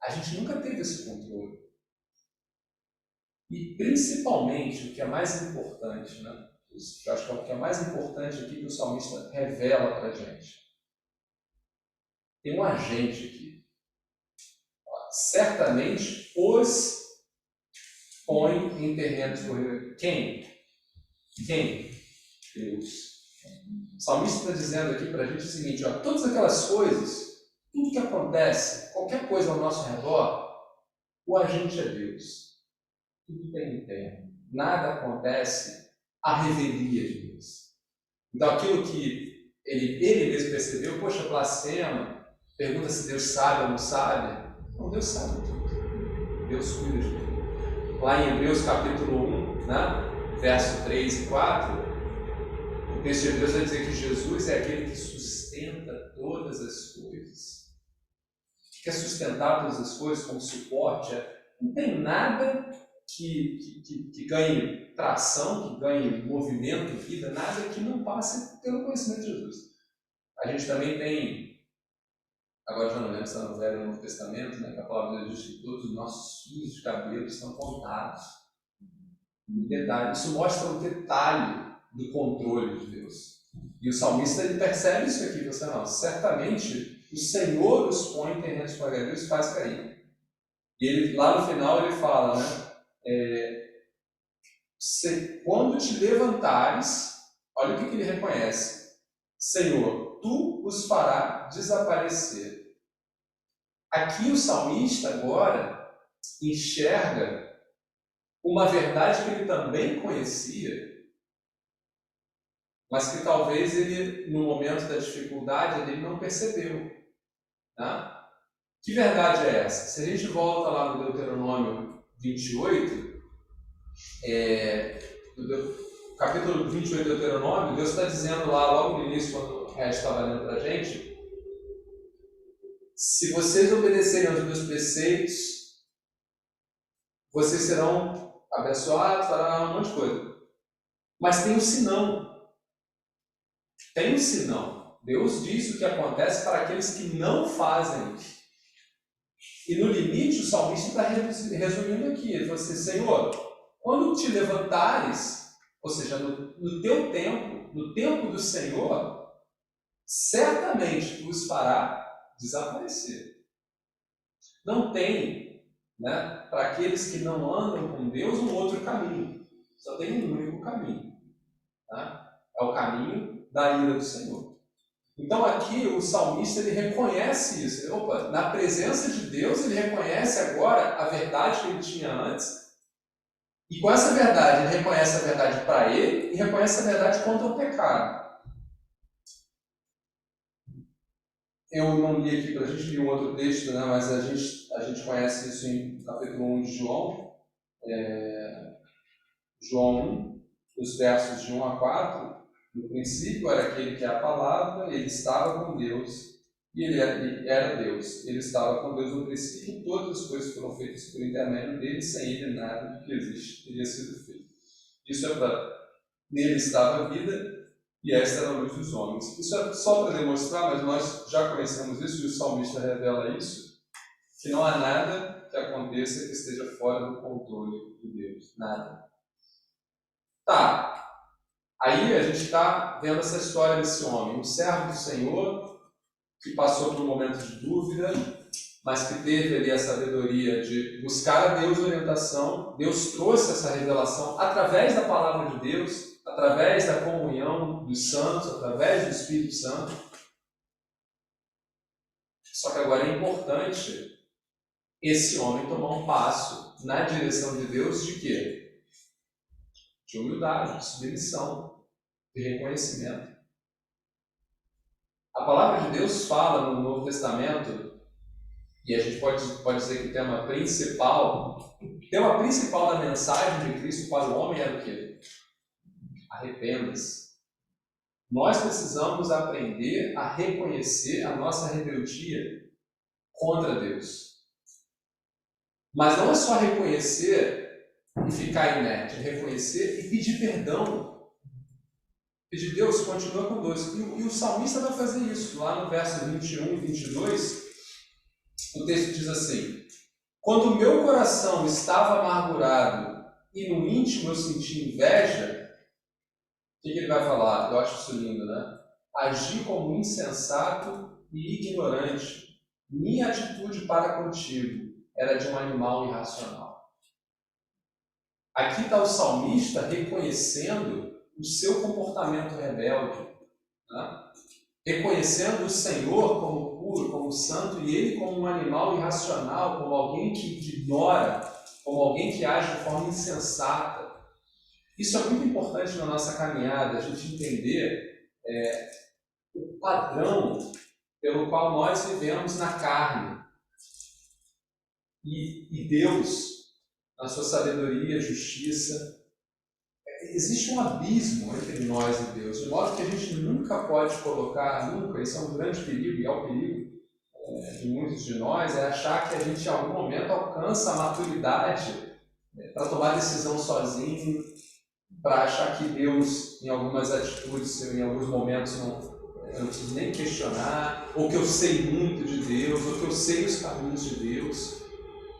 a gente nunca teve esse controle. E principalmente, o que é mais importante, né? Eu acho que é o que é mais importante aqui que o salmista revela para a gente. Tem um agente aqui. Certamente os põe em terrenos corridos. Quem? Deus. O salmista está dizendo aqui para a gente o seguinte, todas aquelas coisas, tudo que acontece, qualquer coisa ao nosso redor, o agente é Deus. Tudo tem interno. Nada acontece à revelia de Deus. Então aquilo que ele mesmo percebeu, poxa, blasfema, pergunta se Deus sabe ou não sabe. Não, Deus sabe tudo. Deus cuida de tudo. Lá em Hebreus capítulo 1, né, verso 3 e 4, o texto de Hebreus vai dizer que Jesus é aquele que sustenta todas as coisas. Que quer sustentar todas as coisas como suporte. Não tem nada que ganhe tração, que ganhe movimento, vida, nada que não passe pelo conhecimento de Jesus. A gente também tem, agora já não lembro se está no Velho ou no Novo Testamento, né, que a palavra diz que todos os nossos fios de cabelo estão contados. Um detalhe, isso mostra o detalhe do controle de Deus. E o salmista ele percebe isso aqui, você não, certamente o Senhor os põe em terrenos corridos e faz cair. E ele, lá no final ele fala, né? Quando te levantares, olha o que ele reconhece: Senhor, tu os fará desaparecer. Aqui o salmista agora enxerga uma verdade que ele também conhecia, mas que talvez ele, no momento da dificuldade, ele não percebeu. Tá? Que verdade é essa? Se a gente volta lá no Deuteronômio 28, capítulo 28 do Deuteronômio, Deus está dizendo lá, logo no início, quando o Red estava lendo para a gente, se vocês obedecerem aos meus preceitos, vocês serão abençoados, fará um monte de coisa. Mas tem um senão. Tem um senão. Deus diz o que acontece para aqueles que não fazem. E no limite, o salmista está resumindo aqui. Ele falou assim, Senhor, quando te levantares, ou seja, no teu tempo, no tempo do Senhor, certamente tu os fará desaparecer. Não tem, né, para aqueles que não andam com Deus, um outro caminho. Só tem um único caminho. Tá? É o caminho da ira do Senhor. Então aqui o salmista ele reconhece isso. Opa, na presença de Deus ele reconhece agora a verdade que ele tinha antes. E com essa verdade ele reconhece a verdade para ele e reconhece a verdade contra o pecado. Eu não li aqui para a gente, li um outro texto, né, mas a gente conhece isso em capítulo 1 de João. João 1, os versos de 1 a 4. No princípio era aquele que é a palavra, ele estava com Deus, e ele era Deus. Ele estava com Deus no princípio, todas as coisas foram feitas por intermédio dele, sem ele nada do que existe teria sido feito. Isso é para nele estava a vida, e esta era a luz dos homens. Isso é só para demonstrar, mas nós já conhecemos isso, e o salmista revela isso, que não há nada que aconteça que esteja fora do controle de Deus. Nada. Tá. Aí a gente está vendo essa história desse homem, um servo do Senhor, que passou por um momento de dúvida, mas que teve ali a sabedoria de buscar a Deus orientação. Deus trouxe essa revelação através da palavra de Deus, através da comunhão dos santos, através do Espírito Santo. Só que agora é importante esse homem tomar um passo na direção de Deus de quê? De humildade, de submissão, de reconhecimento. A palavra de Deus fala no Novo Testamento, e a gente pode dizer que o tema principal da mensagem de Cristo para o homem era o quê? Arrependa-se. Nós precisamos aprender a reconhecer a nossa rebeldia contra Deus. Mas não é só reconhecer e ficar inerte, é reconhecer e pedir perdão. Pedir, Deus, continua conosco. E o salmista vai fazer isso. Lá no verso 21 e 22, o texto diz assim: quando o meu coração estava amargurado e no íntimo eu senti inveja, o que ele vai falar? Eu acho isso lindo, né? Agi como insensato e ignorante. Minha atitude para contigo era de um animal irracional. Aqui está o salmista reconhecendo o seu comportamento rebelde, né? Reconhecendo o Senhor como puro, como santo, e ele como um animal irracional, como alguém que ignora, como alguém que age de forma insensata. Isso é muito importante na nossa caminhada, a gente entender o padrão pelo qual nós vivemos na carne. E Deus, na sua sabedoria, justiça, existe um abismo entre nós e Deus, de modo que a gente nunca pode colocar, isso é um grande perigo, e é o perigo de muitos de nós, é achar que a gente em algum momento alcança a maturidade para tomar decisão sozinho, para achar que Deus, em algumas atitudes, em alguns momentos, eu não preciso nem questionar, ou que eu sei muito de Deus, ou que eu sei os caminhos de Deus.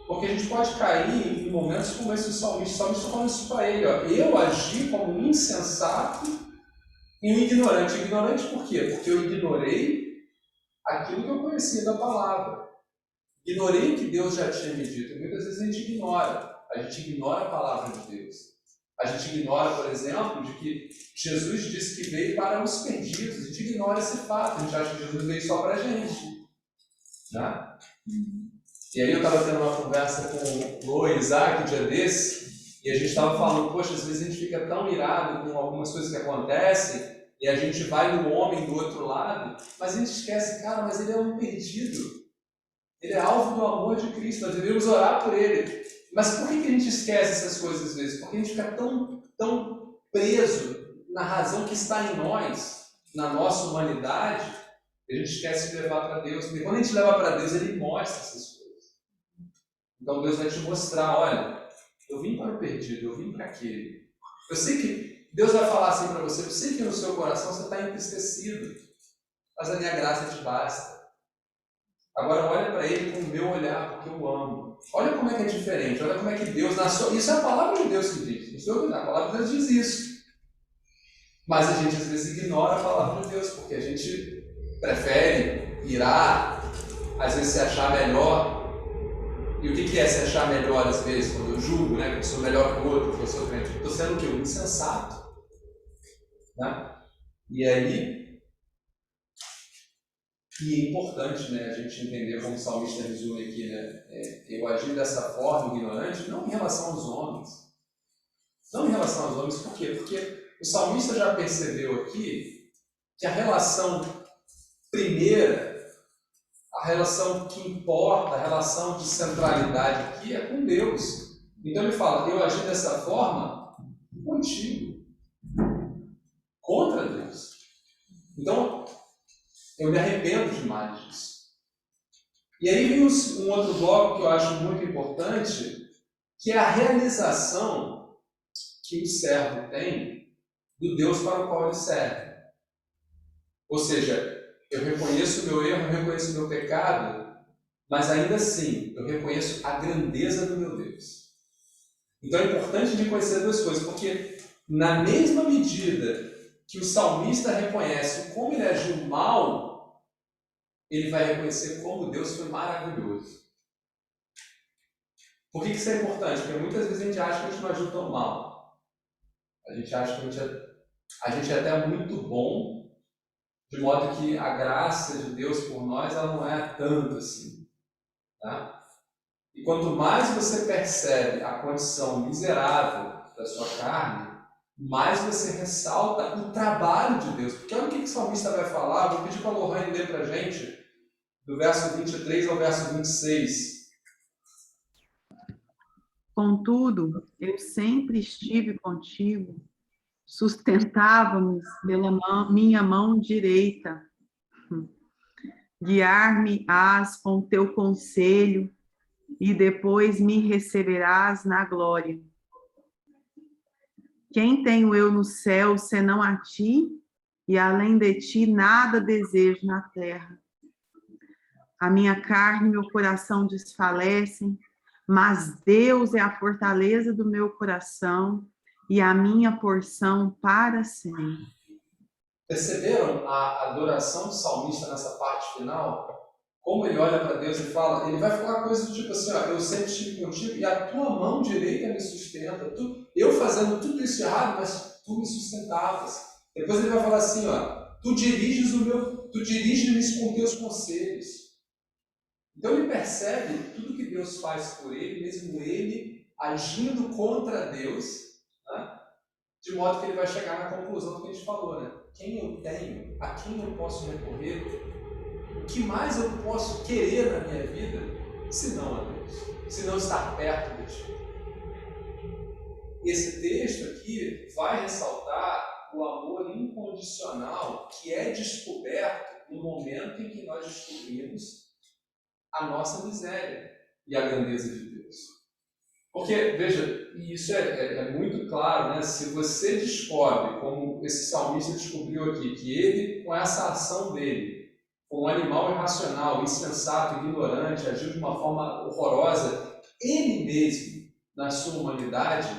Porque a gente pode cair em momentos como esse do salmista. O salmista falando isso para ele. Eu agi como um insensato e um ignorante. Ignorante por quê? Porque eu ignorei aquilo que eu conhecia da palavra. Ignorei o que Deus já tinha me dito. E muitas vezes a gente ignora. A gente ignora a palavra de Deus. A gente ignora, por exemplo, de que Jesus disse que veio para os perdidos. A gente ignora esse fato. A gente acha que Jesus veio só para a gente. Né? E aí eu estava tendo uma conversa com o Lô e Isaac um dia desse, e a gente estava falando, poxa, às vezes a gente fica tão irado com algumas coisas que acontecem, e a gente vai no homem do outro lado, mas a gente esquece, cara, mas ele é um perdido. Ele é alvo do amor de Cristo, nós devemos orar por ele. Mas por que a gente esquece essas coisas às vezes? Porque a gente fica tão preso na razão que está em nós, na nossa humanidade, a gente esquece de levar para Deus. Porque quando a gente leva para Deus, ele mostra essas coisas. Então Deus vai te mostrar, olha, eu vim para o perdido, eu vim para aquele. Eu sei que Deus vai falar assim para você, eu sei que no seu coração você está entristecido, mas a minha graça te basta. Agora olha para ele com o meu olhar, porque eu amo. Olha como é que é diferente, olha como é que Deus, isso é a palavra de Deus que diz, a palavra de Deus diz isso. Mas a gente às vezes ignora a palavra de Deus, porque a gente prefere irar, às vezes se achar melhor. E o que é se achar melhor às vezes? Quando eu julgo, né? Que eu sou melhor que o outro, que eu sou crente. Estou sendo o quê? Um insensato. Né? E aí, é importante, né, a gente entender como o salmista resume aqui, né? Eu agir dessa forma ignorante, não em relação aos homens. Não em relação aos homens, por quê? Porque o salmista já percebeu aqui que a relação primeira, a relação que importa, a relação de centralidade aqui é com Deus. Então ele fala, eu agi dessa forma contigo, contra Deus. Então, eu me arrependo demais disso. E aí vem um outro bloco que eu acho muito importante, que é a realização que o servo tem do Deus para o qual ele serve. Ou seja, eu reconheço o meu erro, eu reconheço o meu pecado, mas ainda assim, eu reconheço a grandeza do meu Deus. Então é importante de conhecer duas coisas, porque na mesma medida que o salmista reconhece como ele agiu mal, ele vai reconhecer como Deus foi maravilhoso. Por que isso é importante? Porque muitas vezes a gente acha que a gente não agiu tão mal. A gente acha que a gente é até muito bom, de modo que a graça de Deus por nós ela não é tanto assim. Tá? E quanto mais você percebe a condição miserável da sua carne, mais você ressalta o trabalho de Deus. Porque olha o que o salmista vai falar, vou pedir para a Lohane ler para a gente, do verso 23 ao verso 26. Contudo, eu sempre estive contigo, sustentava-me pela minha mão direita, guiar-me-ás com teu conselho, e depois me receberás na glória. Quem tenho eu no céu, senão a ti, e além de ti nada desejo na terra. A minha carne e meu coração desfalecem, mas Deus é a fortaleza do meu coração e a minha porção para sempre. Perceberam a adoração do salmista nessa parte final? Como ele olha para Deus e fala, ele vai falar coisas do tipo assim, ó, eu sempre estive contigo e a tua mão direita me sustenta. Eu fazendo tudo isso errado, mas tu me sustentavas. Depois ele vai falar assim, ó, tu diriges-me com teus conselhos. Então ele percebe tudo que Deus faz por ele, mesmo ele agindo contra Deus, né? De modo que ele vai chegar na conclusão do que a gente falou, né? Quem eu tenho, a quem eu posso recorrer, o que mais eu posso querer na minha vida, se não a Deus, se não estar perto de ti. Esse texto aqui vai ressaltar o amor incondicional que é descoberto no momento em que nós descobrimos a nossa miséria e a grandeza de Deus. Porque, veja, e isso é muito claro, né? Se você descobre, como esse salmista descobriu aqui, que ele, com essa ação dele, com um animal irracional, insensato, ignorante, agiu de uma forma horrorosa, ele mesmo, na sua humanidade,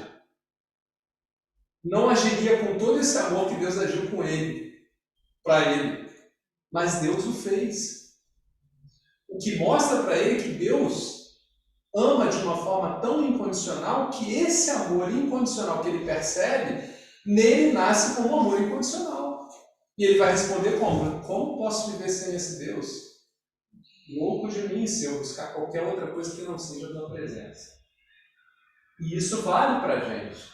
não agiria com todo esse amor que Deus agiu com ele, para ele. Mas Deus o fez. O que mostra para ele que Deus ama de uma forma tão incondicional que esse amor incondicional que ele percebe, nele nasce como um amor incondicional. E ele vai responder como? Como posso viver sem esse Deus? Louco de mim se eu buscar qualquer outra coisa que não seja a tua presença. E isso vale para a gente.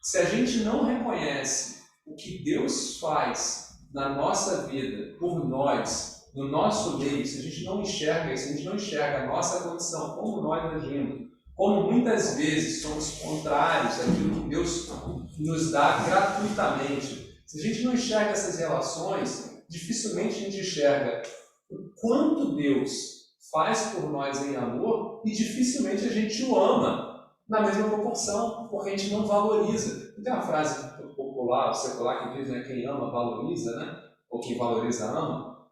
Se a gente não reconhece o que Deus faz na nossa vida, por nós, no nosso meio, se a gente não enxerga isso, se a gente não enxerga a nossa condição, como nós agimos, como muitas vezes somos contrários àquilo que Deus nos dá gratuitamente, se a gente não enxerga essas relações, dificilmente a gente enxerga o quanto Deus faz por nós em amor e dificilmente a gente o ama na mesma proporção, porque a gente não valoriza. Tem uma frase popular, secular, que diz, né, quem ama valoriza, né? Ou quem valoriza ama.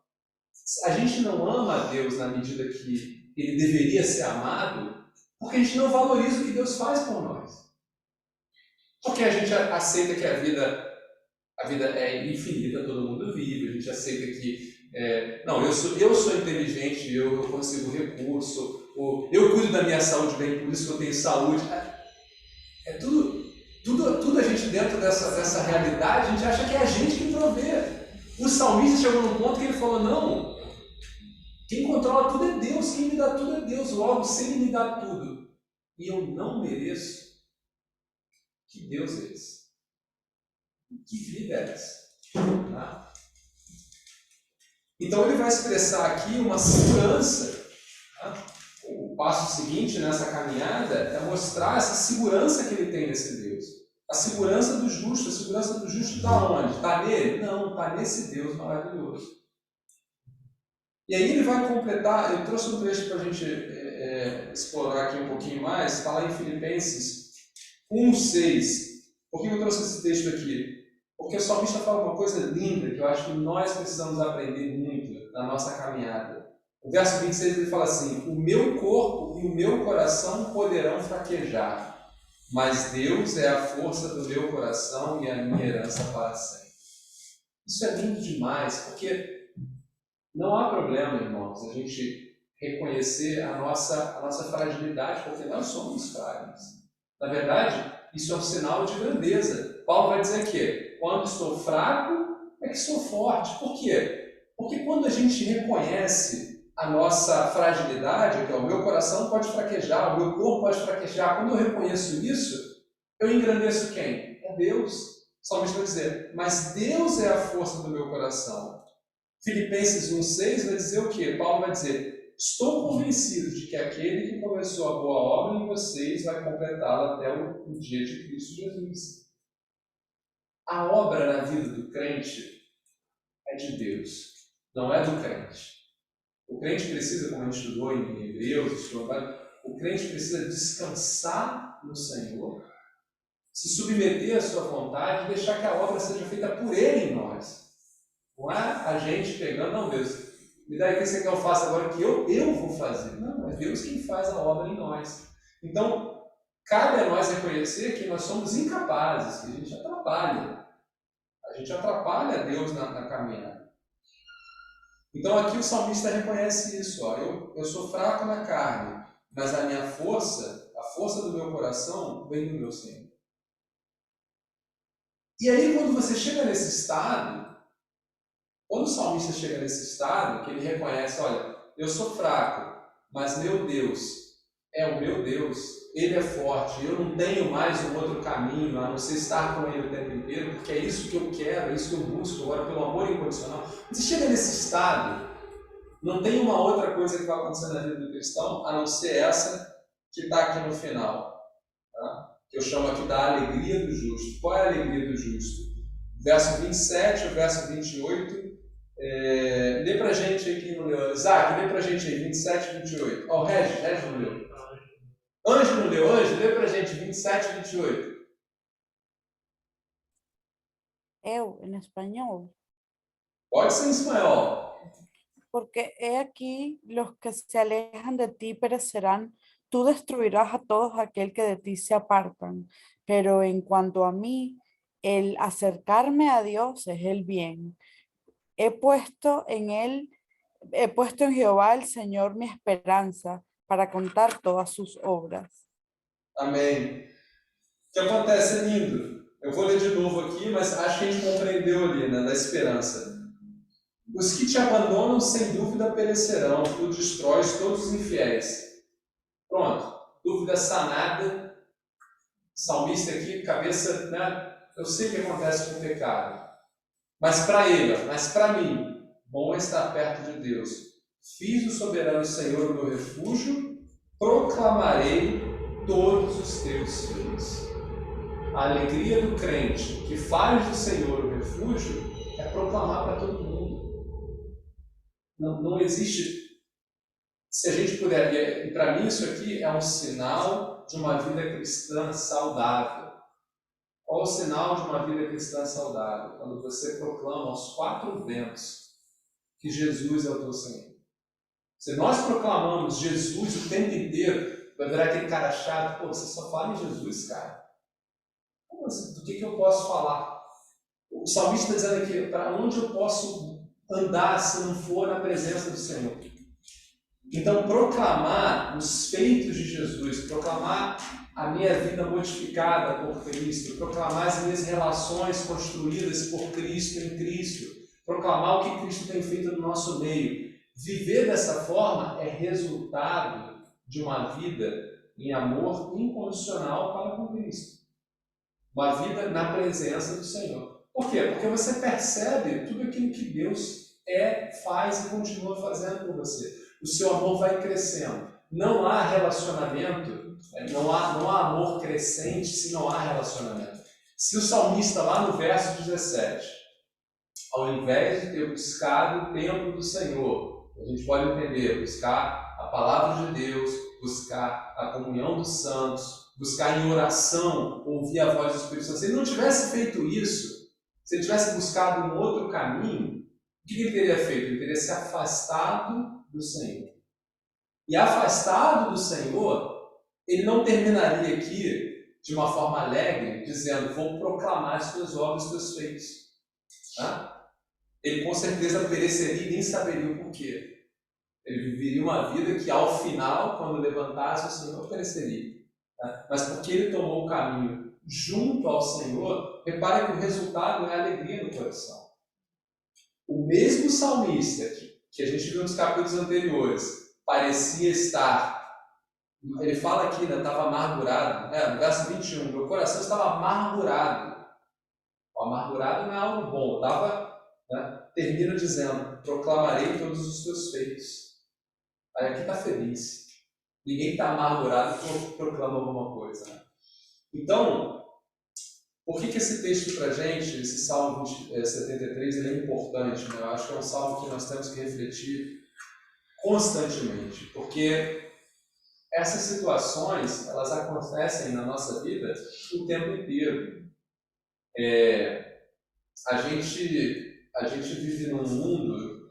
A gente não ama a Deus na medida que ele deveria ser amado, porque a gente não valoriza o que Deus faz por nós. Porque a gente aceita que a vida é infinita, todo mundo vive, a gente aceita que não, eu sou inteligente, eu consigo recurso, eu cuido da minha saúde bem, por isso que eu tenho saúde. Tudo a gente dentro dessa realidade, a gente acha que é a gente que provê. O salmista chegou num ponto que ele falou, não, quem controla tudo é Deus, quem me dá tudo é Deus, logo, se ele me dá tudo e eu não mereço, que Deus é esse? Que vida é essa? Tá? Então ele vai expressar aqui uma segurança. Tá? O passo seguinte nessa caminhada é mostrar essa segurança que ele tem nesse Deus. A segurança do justo. A segurança do justo está onde? Está nele? Não, está nesse Deus maravilhoso. E aí ele vai completar, eu trouxe um trecho para a gente explorar aqui um pouquinho mais, está lá em Filipenses 1:6. Por que eu trouxe esse texto aqui? Porque o salmista fala uma coisa linda que eu acho que nós precisamos aprender muito na nossa caminhada. O verso 26 ele fala assim, o meu corpo e o meu coração poderão fraquejar, mas Deus é a força do meu coração e a minha herança para sempre. Isso é lindo demais, porque Não há problema, irmãos, a gente reconhecer a nossa fragilidade, porque nós somos frágeis. Na verdade, isso é um sinal de grandeza. Paulo vai dizer que quando estou fraco, é que sou forte. Por quê? Porque quando a gente reconhece a nossa fragilidade, que é o meu coração pode fraquejar, o meu corpo pode fraquejar, quando eu reconheço isso, eu engrandeço quem? É Deus. O salmista vai dizer, mas Deus é a força do meu coração. Filipenses 1,6 vai dizer o quê? Paulo vai dizer, estou convencido de que aquele que começou a boa obra em vocês vai completá-la até o dia de Cristo Jesus. A obra na vida do crente é de Deus, não é do crente. O crente precisa, como a gente estudou em Hebreus, o crente precisa descansar no Senhor, se submeter à sua vontade e deixar que a obra seja feita por Ele em nós. Não é a gente pegando, não, Deus, me dá aí o que você quer que eu faça agora que eu vou fazer. Não, é Deus quem faz a obra em nós. Então, cabe a nós reconhecer que nós somos incapazes, que a gente atrapalha. A gente atrapalha Deus na caminhada. Então aqui o salmista reconhece isso. Ó, eu sou fraco na carne, mas a minha força, a força do meu coração, vem do meu Senhor. E aí quando você chega nesse estado, quando o salmista chega nesse estado, que ele reconhece, olha, eu sou fraco, mas meu Deus é o meu Deus, Ele é forte, eu não tenho mais um outro caminho a não ser estar com Ele o tempo inteiro, porque é isso que eu quero, é isso que eu busco, agora pelo amor incondicional. Você chega nesse estado, não tem uma outra coisa que vai acontecer na vida do cristão, a não ser essa que está aqui no final, tá? Que eu chamo aqui da alegria do justo. Qual é a alegria do justo? Verso 27, o verso 28, lê pra gente aí quem não leu. Isaac, lê pra gente aí, 27 e 28. Ó, Regis não leu. Anjo não leu, Anjo, lê pra gente, 27 e 28. Eu, em espanhol. Pode ser em espanhol. Porque he aquí los que se alejan de ti perecerán, tú destruirás a todos aquel que de ti se apartan. Pero en cuanto a mí, el acercarme a Dios es el bien. He puesto en Jehová el Señor mi esperanza para contar todas sus obras. Amém. O que acontece é lindo. Eu vou ler de novo aqui, mas acho que a gente compreendeu ali, né, da esperança. Os que te abandonam, sem dúvida, perecerão. Tu destróis todos os infiéis. Pronto. Dúvida sanada. Salmista aqui, cabeça, né? Eu sei o que acontece com o pecado. Mas para ele, mas para mim, bom é estar perto de Deus. Fiz o soberano Senhor o meu refúgio, proclamarei todos os teus filhos. A alegria do crente que faz do Senhor o refúgio é proclamar para todo mundo. Não existe, se a gente puder, e para mim isso aqui é um sinal de uma vida cristã saudável. Qual o sinal de uma vida cristã saudável? Quando você proclama aos quatro ventos que Jesus é o teu Senhor. Se nós proclamamos Jesus o tempo inteiro, vai virar aquele cara chato, pô, você só fala em Jesus, cara. Como assim? Do que eu posso falar? O salmista está dizendo aqui, para onde eu posso andar se não for na presença do Senhor? Então, proclamar os feitos de Jesus, proclamar a minha vida modificada por Cristo, proclamar as minhas relações construídas por Cristo em Cristo, proclamar o que Cristo tem feito no nosso meio. Viver dessa forma é resultado de uma vida em amor incondicional para com Cristo. Uma vida na presença do Senhor. Por quê? Porque você percebe tudo aquilo que Deus faz e continua fazendo por você. O seu amor vai crescendo. Não há relacionamento, não há amor crescente se não há relacionamento. Se o salmista lá no verso 17, ao invés de ter buscado o templo do Senhor, a gente pode entender, buscar a palavra de Deus, buscar a comunhão dos santos, buscar em oração, ouvir a voz do Espírito Santo. Se ele não tivesse feito isso, se ele tivesse buscado um outro caminho, o que ele teria feito? Ele teria se afastado do Senhor. E afastado do Senhor, ele não terminaria aqui de uma forma alegre, dizendo, vou proclamar as tuas obras, os teus feitos. Tá? ele com certeza pereceria e nem saberia o porquê. Ele viveria uma vida que, ao final, quando levantasse, o Senhor pereceria. Tá? Mas porque ele tomou o caminho junto ao Senhor, repara que o resultado é alegria no coração. O mesmo salmista que a gente viu nos capítulos anteriores, parecia estar, ele fala aqui, né, estava amargurado, no verso 21, meu coração estava amargurado. O amargurado não é algo bom, termina dizendo, proclamarei todos os teus feitos. Aí aqui está feliz. Ninguém está amargurado quando proclama alguma coisa. Né? Então, por que esse texto para a gente, esse Salmo 73, ele é importante? Né? Eu acho que é um salmo que nós temos que refletir constantemente, porque essas situações, elas acontecem na nossa vida o tempo inteiro. A gente vive num mundo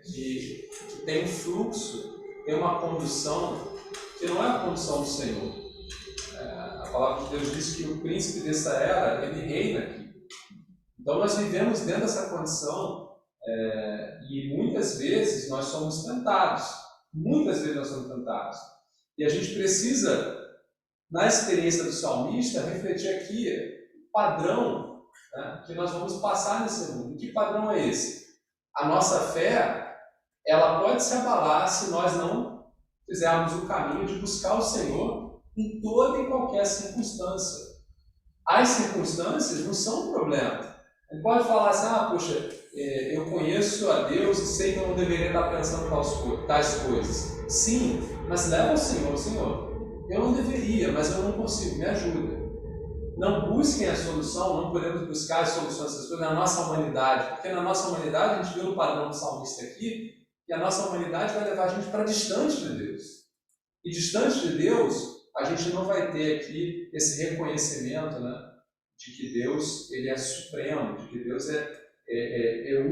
que tem um fluxo, tem uma condução que não é a condução do Senhor. A palavra de Deus diz que o príncipe dessa era, ele reina aqui. Então nós vivemos dentro dessa condição e muitas vezes nós somos tentados. Muitas vezes nós somos tentados. E a gente precisa, na experiência do salmista, refletir aqui o padrão, né, que nós vamos passar nesse mundo. E que padrão é esse? A nossa fé, ela pode se abalar se nós não fizermos o caminho de buscar o Senhor em toda e qualquer circunstância. As circunstâncias não são um problema. A gente pode falar assim, poxa, eu conheço a Deus e sei que eu não deveria estar pensando tais coisas. Sim, mas leva ao Senhor, Senhor, eu não deveria, mas eu não consigo, me ajuda. Não busquem a solução, não podemos buscar as soluções dessas coisas na nossa humanidade, porque na nossa humanidade, a gente viu o padrão do salmista aqui, e a nossa humanidade vai levar a gente para distante de Deus. E distante de Deus, a gente não vai ter aqui esse reconhecimento, né, de que Deus ele é supremo, de que Deus é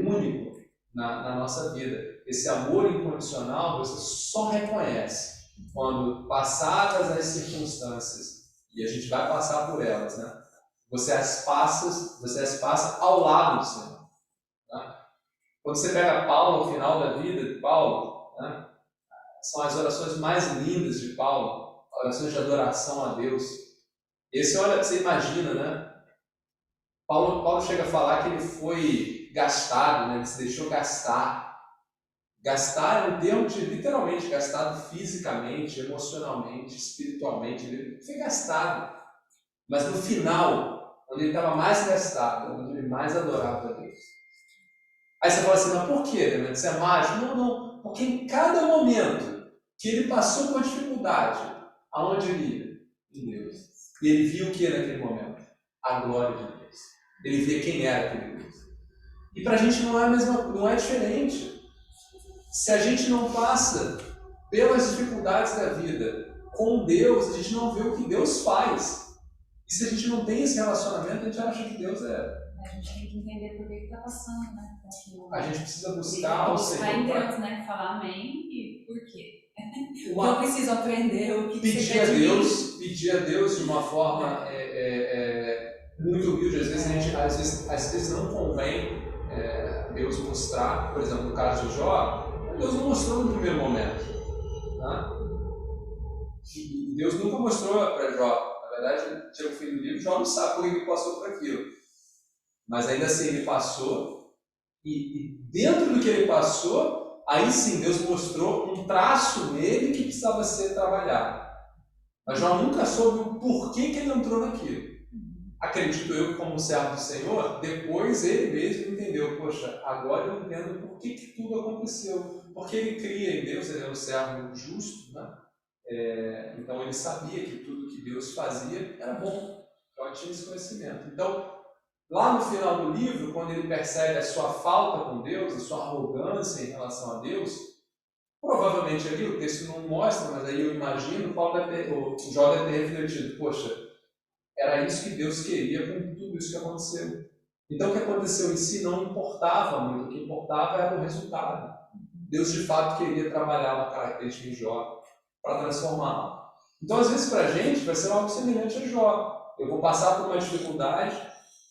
único na nossa vida. Esse amor incondicional você só reconhece quando, passadas as circunstâncias, e a gente vai passar por elas, né, você as passa ao lado do Senhor. Né? Quando você pega Paulo, no final da vida de Paulo, né, são as orações mais lindas de Paulo, orações de adoração a Deus. Esse, olha, você imagina, né? Paulo chega a falar que ele foi gastado, né? Ele se deixou gastar. Gastar é um termo de, literalmente, gastado fisicamente, emocionalmente, espiritualmente. Ele foi gastado. Mas no final, onde ele estava mais gastado, onde ele mais adorava a Deus. Aí você fala assim, mas por quê, né? Isso é mágico? Não. Porque em cada momento que ele passou por dificuldade, aonde ele ia? Em Deus. E ele viu o que naquele momento? A glória de Deus. Ele via quem era aquele Deus. E para a gente não é diferente. Se a gente não passa pelas dificuldades da vida com Deus, a gente não vê o que Deus faz. E se a gente não tem esse relacionamento, a gente acha que Deus é... A gente tem que entender por que está passando, né? A gente precisa buscar o Senhor. Em Deus, né? Falar amém e por quê? Eu preciso aprender o que pedir a Deus de uma forma muito humilde. Às vezes não convém Deus mostrar, por exemplo, no caso de Jó, Deus não mostrou no primeiro momento. Né? E Deus nunca mostrou para Jó. Na verdade, chega o fim do livro, Jó não sabe por que ele passou por aquilo. Mas ainda assim ele passou, e dentro do que ele passou, aí sim Deus mostrou um traço nele que precisava ser trabalhado. Mas Jó nunca soube o porquê que ele entrou naquilo. Acredito eu que, como servo do Senhor, depois ele mesmo entendeu, poxa, agora eu entendo por que tudo aconteceu. Porque ele cria em Deus, ele era um servo justo, né? Então ele sabia que tudo que Deus fazia era bom. Jó tinha esse conhecimento. Então, lá no final do livro, quando ele percebe a sua falta com Deus, a sua arrogância em relação a Deus, provavelmente ali, o texto não mostra, mas aí eu imagino, o Jó deve ter refletido, poxa, era isso que Deus queria com tudo isso que aconteceu. Então o que aconteceu em si não importava muito, o que importava era o resultado. Deus de fato queria trabalhar uma característica em Jó para transformá-la. Então às vezes para a gente vai ser algo semelhante a Jó. Eu vou passar por uma dificuldade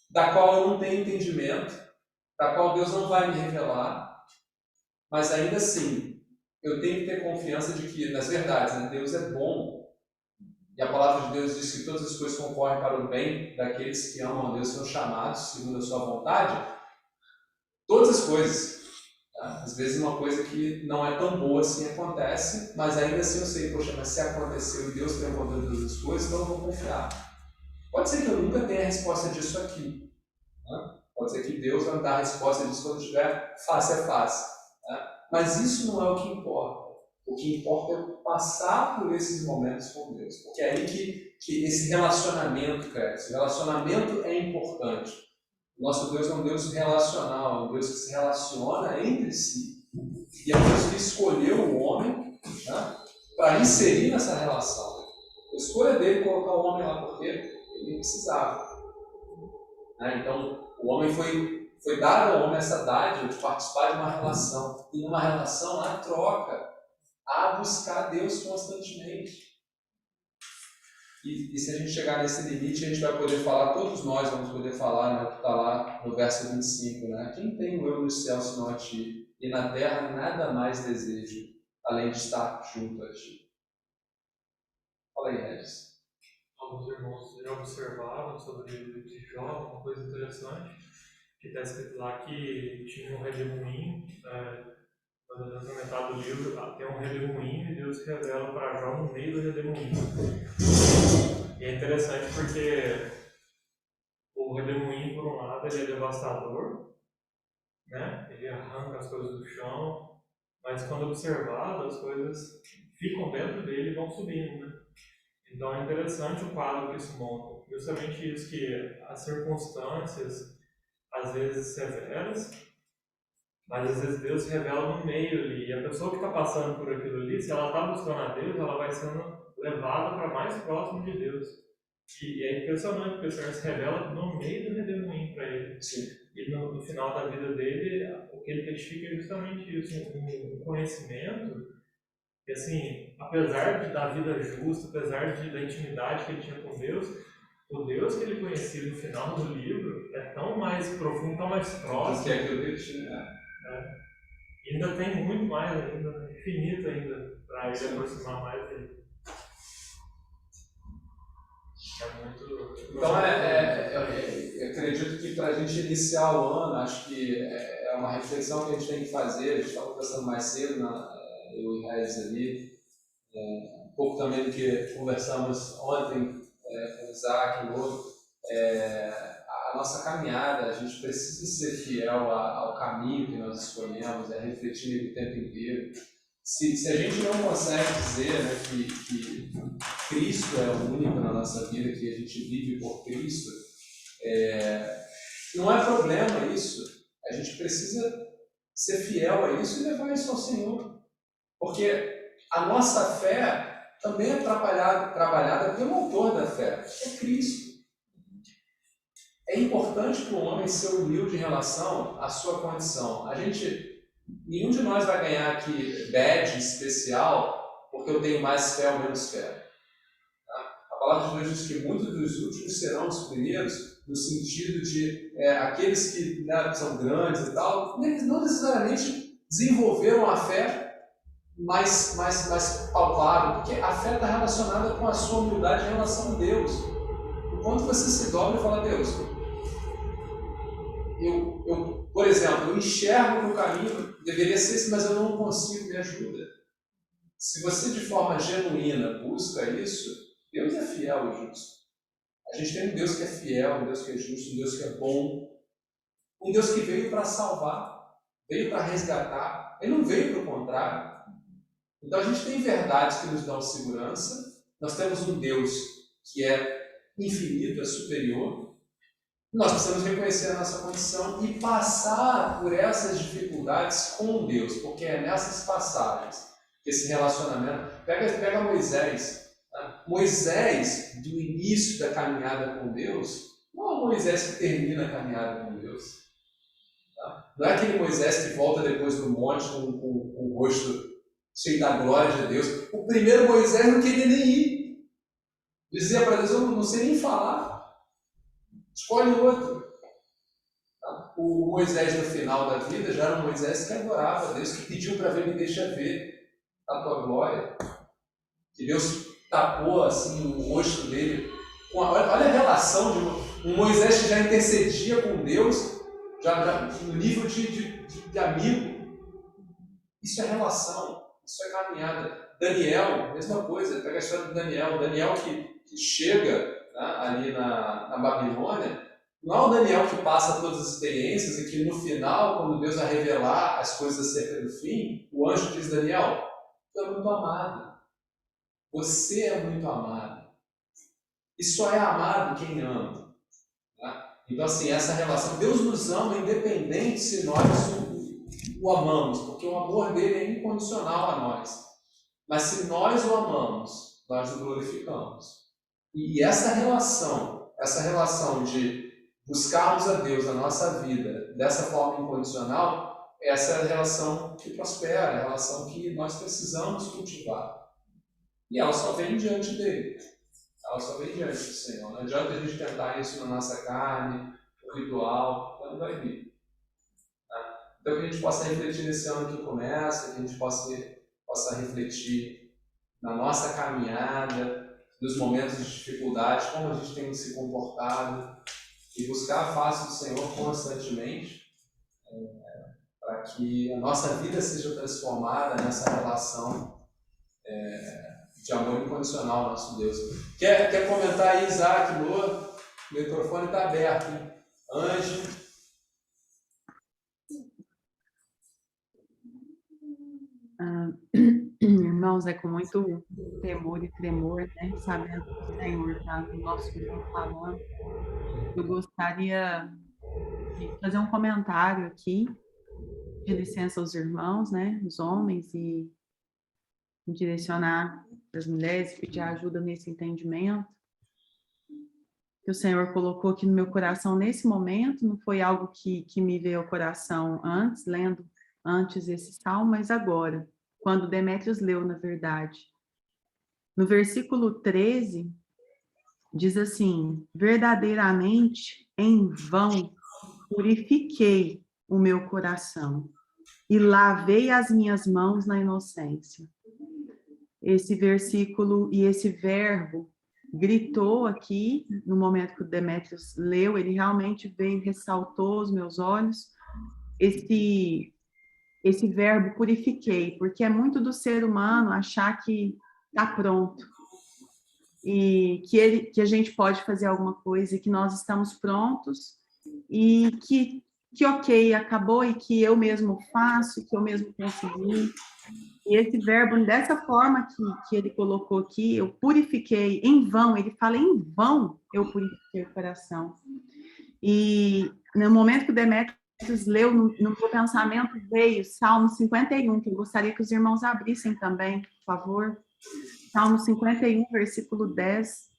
da qual eu não tenho entendimento, da qual Deus não vai me revelar, mas ainda assim, eu tenho que ter confiança de que, nas verdades, né, Deus é bom. E a palavra de Deus diz que todas as coisas concorrem para o bem daqueles que amam a Deus, são chamados segundo a sua vontade. Todas as coisas. Tá? Às vezes uma coisa que não é tão boa assim acontece, mas ainda assim eu sei, poxa, mas se aconteceu e Deus tem o controle de todas as coisas, então eu vou confiar. Pode ser que eu nunca tenha a resposta disso aqui. Né? Pode ser que Deus vai me dar a resposta disso quando estiver face a face. Né? Mas isso não é o que importa. O que importa é passar por esses momentos com Deus. Porque é aí que esse relacionamento cresce. O relacionamento é importante. O nosso Deus é um Deus relacional, é um Deus que se relaciona entre si. E é um Deus que escolheu o homem, né, para inserir nessa relação. A escolha dele colocar o homem lá porque ele precisava. Né? Então, o homem foi dado ao homem essa dádiva de participar de uma relação. E numa relação há troca. A buscar Deus constantemente. E se a gente chegar nesse limite, a gente vai poder falar, todos nós vamos poder falar, né, o que está lá no verso 25, né? Quem tem o eu no céu senão a ti, e na terra nada mais desejo, além de estar junto a ti. Fala aí, Regis. Alguns irmãos já observaram sobre o livro de Jó, uma coisa interessante, que está escrito lá que tinha um redemoinho, mais ou menos na metade do livro, tem um redemoinho e Deus se revela para Jó no meio do redemoinho. E é interessante porque o redemoinho, por um lado, ele é devastador, né? Ele arranca as coisas do chão, mas quando observado, as coisas ficam dentro dele e vão subindo, né? Então é interessante o quadro que isso monta. Justamente isso, que as circunstâncias, às vezes severas, mas às vezes Deus se revela no meio ali. E a pessoa que está passando por aquilo ali, se ela está buscando a Deus, ela vai sendo levada para mais próximo de Deus. E é impressionante, porque o Senhor se revela no meio do redemoinho para ele. Sim. E no final da vida dele, o que ele testifica é justamente isso, um conhecimento que, assim, apesar da vida justa, apesar da intimidade que ele tinha com Deus, o Deus que ele conhecia no final do livro é tão mais profundo, tão mais próximo. Que é aquilo que ele tinha. E ainda tem muito mais, ainda infinito ainda, para ele aproximar mais dele. É muito... Então, eu acredito que para a gente iniciar o ano, acho que é uma reflexão que a gente tem que fazer. A gente estava conversando mais cedo, eu e Raiz ali, um pouco também do que conversamos ontem com o Isaac e o outro. A nossa caminhada, a gente precisa ser fiel ao caminho que nós escolhemos, refletir nele o tempo inteiro. Se a gente não consegue dizer, né, que Cristo é o único na nossa vida, que a gente vive por Cristo, não é problema isso. A gente precisa ser fiel a isso e levar isso ao Senhor. Porque a nossa fé também é trabalhada pelo autor da fé, que é Cristo. É importante para o homem ser humilde em relação à sua condição. Nenhum de nós vai ganhar aqui badge especial porque eu tenho mais fé ou menos fé. Tá? A palavra de Deus diz que muitos dos últimos serão os primeiros, no sentido de aqueles que, né, são grandes e tal, eles não necessariamente desenvolveram a fé mais palpável, porque a fé está relacionada com a sua humildade em relação a Deus. Enquanto você se dobra e fala, Deus, por exemplo, eu enxergo que o caminho deveria ser esse, mas eu não consigo, me ajuda. Se você de forma genuína busca isso, Deus é fiel e justo. A gente tem um Deus que é fiel, um Deus que é justo, um Deus que é bom, um Deus que veio para salvar, veio para resgatar, ele não veio para o contrário. Então a gente tem verdades que nos dão segurança, nós temos um Deus que é infinito, é superior. Nós precisamos reconhecer a nossa condição e passar por essas dificuldades com Deus, porque é nessas passagens que esse relacionamento... Pega Moisés. Tá? Moisés, do início da caminhada com Deus, não é o Moisés que termina a caminhada com Deus. Tá? Não é aquele Moisés que volta depois do monte com o rosto cheio da glória de Deus. O primeiro Moisés não queria nem ir. Dizia para Deus, eu não sei nem falar. Escolhe outro. o Moisés no final da vida já era um Moisés que adorava a Deus, que pediu para ver, me deixa ver a tua glória. Que Deus tapou assim o rosto dele. Olha a relação de um Moisés que já intercedia com Deus, já no nível de amigo. Isso é relação, isso é caminhada. Daniel, mesma coisa, pega a história de Daniel. Daniel que chega, né, ali na Babilônia, não é o Daniel que passa todas as experiências e que no final, quando Deus vai revelar as coisas acerca do fim, o anjo diz: Daniel, tu é muito amado. Você é muito amado. E só é amado quem ama. Tá? Então, assim, essa relação, Deus nos ama independente se nós o amamos, porque o amor dele é incondicional a nós. Mas se nós o amamos, nós o glorificamos. E essa relação de buscarmos a Deus na nossa vida dessa forma incondicional, essa é a relação que prospera, a relação que nós precisamos cultivar. E ela só vem diante dele. Ela só vem diante do Senhor. Não adianta a gente tentar isso na nossa carne, no ritual, não vai vir. Tá? Então que a gente possa refletir nesse ano que começa, que a gente possa refletir na nossa caminhada, dos momentos de dificuldade, como a gente tem se comportado, e buscar a face do Senhor constantemente, para que a nossa vida seja transformada nessa relação de amor incondicional ao nosso Deus. Quer comentar aí, Isaac, Lua? O microfone está aberto, hein? Anjo. Irmãos, é com muito temor e tremor, né? Sabendo que o Senhor está no nosso meio falando. Eu gostaria de fazer um comentário aqui, de licença aos irmãos, né? Os homens, e direcionar as mulheres, pedir ajuda nesse entendimento que o Senhor colocou aqui no meu coração nesse momento. Não foi algo que me veio ao coração antes, lendo antes esse salmo, mas agora, quando Demétrios leu, na verdade. No versículo 13, diz assim: verdadeiramente em vão purifiquei o meu coração e lavei as minhas mãos na inocência. Esse versículo e esse verbo gritou aqui, no momento que o Demétrios leu, ele realmente veio, ressaltou os meus olhos, esse verbo purifiquei, porque é muito do ser humano achar que está pronto, e que a gente pode fazer alguma coisa, e que nós estamos prontos, e que ok, acabou, e que eu mesmo faço, que eu mesmo consegui. E esse verbo, dessa forma que ele colocou aqui, eu purifiquei em vão, ele fala em vão, eu purifiquei o coração. E no momento que o Demétrios leu, no meu pensamento veio Salmo 51, que eu gostaria que os irmãos abrissem também, por favor. Salmo 51, versículo 10,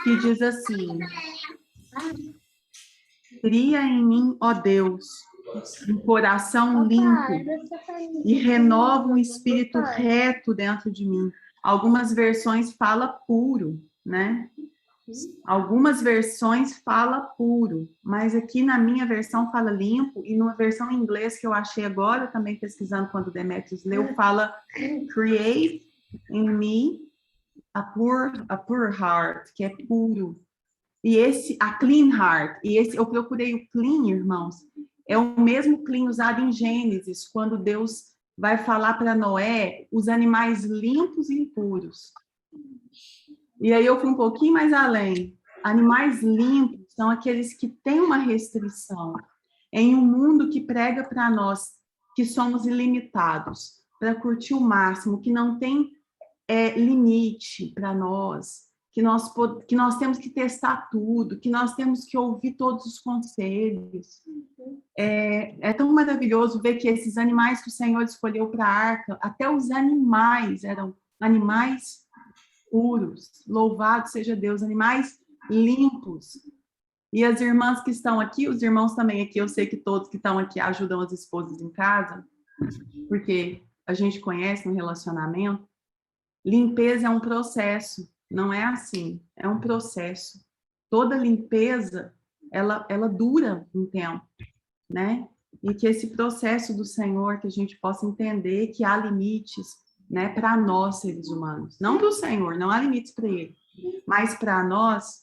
que diz assim: cria em mim, ó Deus, um coração limpo e renova um espírito reto dentro de mim. Algumas versões falam puro, né? Algumas versões falam puro, mas aqui na minha versão fala limpo, e numa versão em inglês que eu achei agora, também pesquisando quando o Demétrios leu, fala create in me a pure heart, que é puro. E a clean heart, e esse eu procurei o clean, irmãos, é o mesmo clean usado em Gênesis, quando Deus vai falar para Noé os animais limpos e impuros. E aí eu fui um pouquinho mais além. Animais limpos são aqueles que têm uma restrição em um mundo que prega para nós que somos ilimitados, para curtir o máximo, que não tem limite para nós, que nós temos que testar tudo, que nós temos que ouvir todos os conselhos. É tão maravilhoso ver que esses animais que o Senhor escolheu para a arca, até os animais eram animais puros, louvado seja Deus, animais limpos. E as irmãs que estão aqui, os irmãos também aqui, eu sei que todos que estão aqui ajudam as esposas em casa, porque a gente conhece no relacionamento, limpeza é um processo, não é assim, é um processo. Toda limpeza ela dura um tempo, né? E que esse processo do Senhor, que a gente possa entender que há limites, né, para nós, seres humanos. Não para o Senhor, não há limites para ele, mas para nós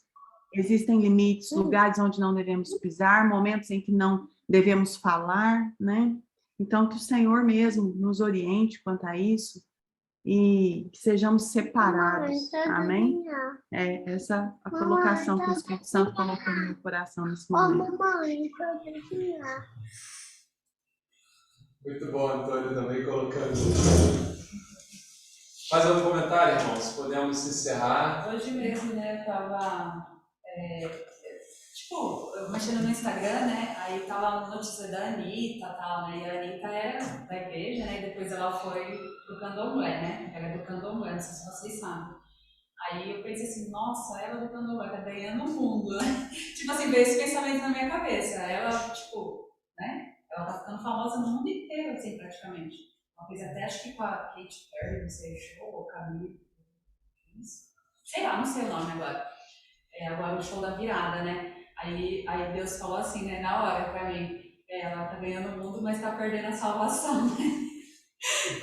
existem limites, lugares onde não devemos pisar, momentos em que não devemos falar, né? Então, que o Senhor mesmo nos oriente quanto a isso e que sejamos separados, amém? É essa a colocação que o Espírito Santo colocou no meu coração nesse momento. Muito bom, Antônio, também colocando. Mais algum comentário, irmãos? Podemos encerrar. Hoje mesmo, né, eu tava, eu mexendo no Instagram, né, aí tá lá uma notícia da Anitta e tal, né, e a Anitta era da igreja, né, e depois ela foi do candomblé, né, ela é do candomblé, não sei se vocês sabem. Aí eu pensei assim, nossa, ela do candomblé tá ganhando o mundo, né, tipo assim, veio esse pensamento na minha cabeça, ela, tipo, né, ela tá ficando famosa no mundo inteiro, assim, praticamente. Uma coisa até, acho que com a Katy Perry, não sei, show, ou Camille, sei lá, não sei o nome agora. Agora o show da virada, né? Aí Deus falou assim, né, na hora pra mim, ela tá ganhando o mundo, mas tá perdendo a salvação, né?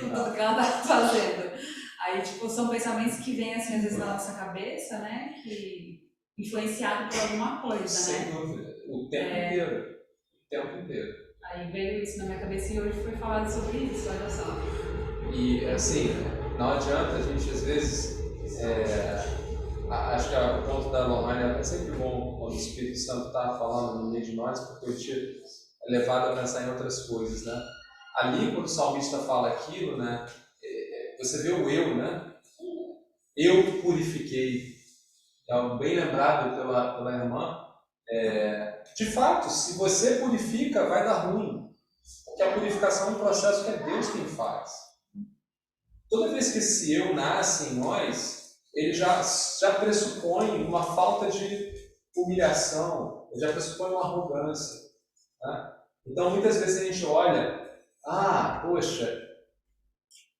Com tudo que ela tá fazendo. Aí, tipo, são pensamentos que vêm, assim, às vezes na nossa cabeça, né? Que influenciado por alguma coisa, Sem né? dúvida. O tempo inteiro. O tempo inteiro. Aí veio isso na minha cabeça e hoje foi falado sobre isso, olha só. E, assim, não adianta a gente, às vezes, acho que o ponto da Lohane é sempre bom quando o Espírito Santo está falando no meio de nós, porque a gente é levado a pensar em outras coisas, né? Ali, quando o salmista fala aquilo, né, você vê o eu, né? Eu purifiquei. É algo bem lembrado pela irmã. De fato, se você purifica, vai dar ruim. Porque a purificação é um processo que é Deus quem faz. Toda vez que esse eu nasce em nós, ele já pressupõe uma falta de humilhação, ele já pressupõe uma arrogância. Né? Então, muitas vezes a gente olha, poxa,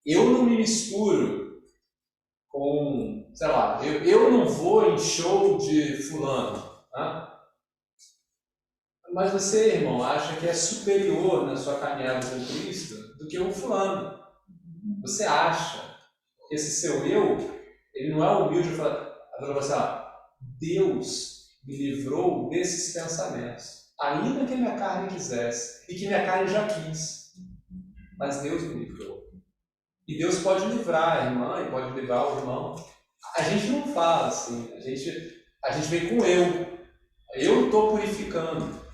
eu não me misturo com, sei lá, eu não vou em show de fulano. Né? Mas você, irmão, acha que é superior na sua caminhada com Cristo do que o fulano. Você acha que esse seu eu, ele não é humilde e fala assim, Deus me livrou desses pensamentos, ainda que a minha carne quisesse, e que minha carne já quis, mas Deus me livrou. E Deus pode livrar a irmã e pode livrar o irmão. A gente não fala assim, a gente vem com eu estou purificando.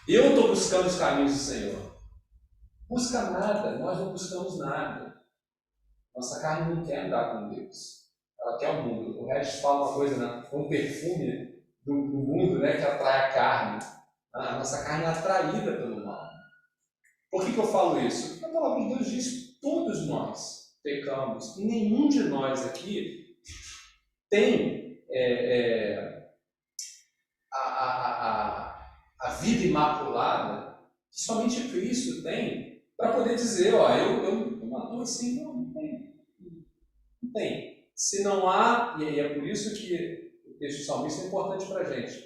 Eu estou buscando os caminhos do Senhor. Busca nada, nós não buscamos nada. Nossa carne não quer andar com Deus. Ela quer o mundo. O Regis fala uma coisa, né? Um perfume do mundo, né, que atrai a carne. A nossa carne é atraída pelo mal. Por que eu falo isso? Porque a palavra de Deus diz que todos nós pecamos. E nenhum de nós aqui tem a vida imaculada que somente Cristo tem para poder dizer, eu matou assim, não tem. Não tem. Se não há, e é por isso que o texto salmista é importante para a gente,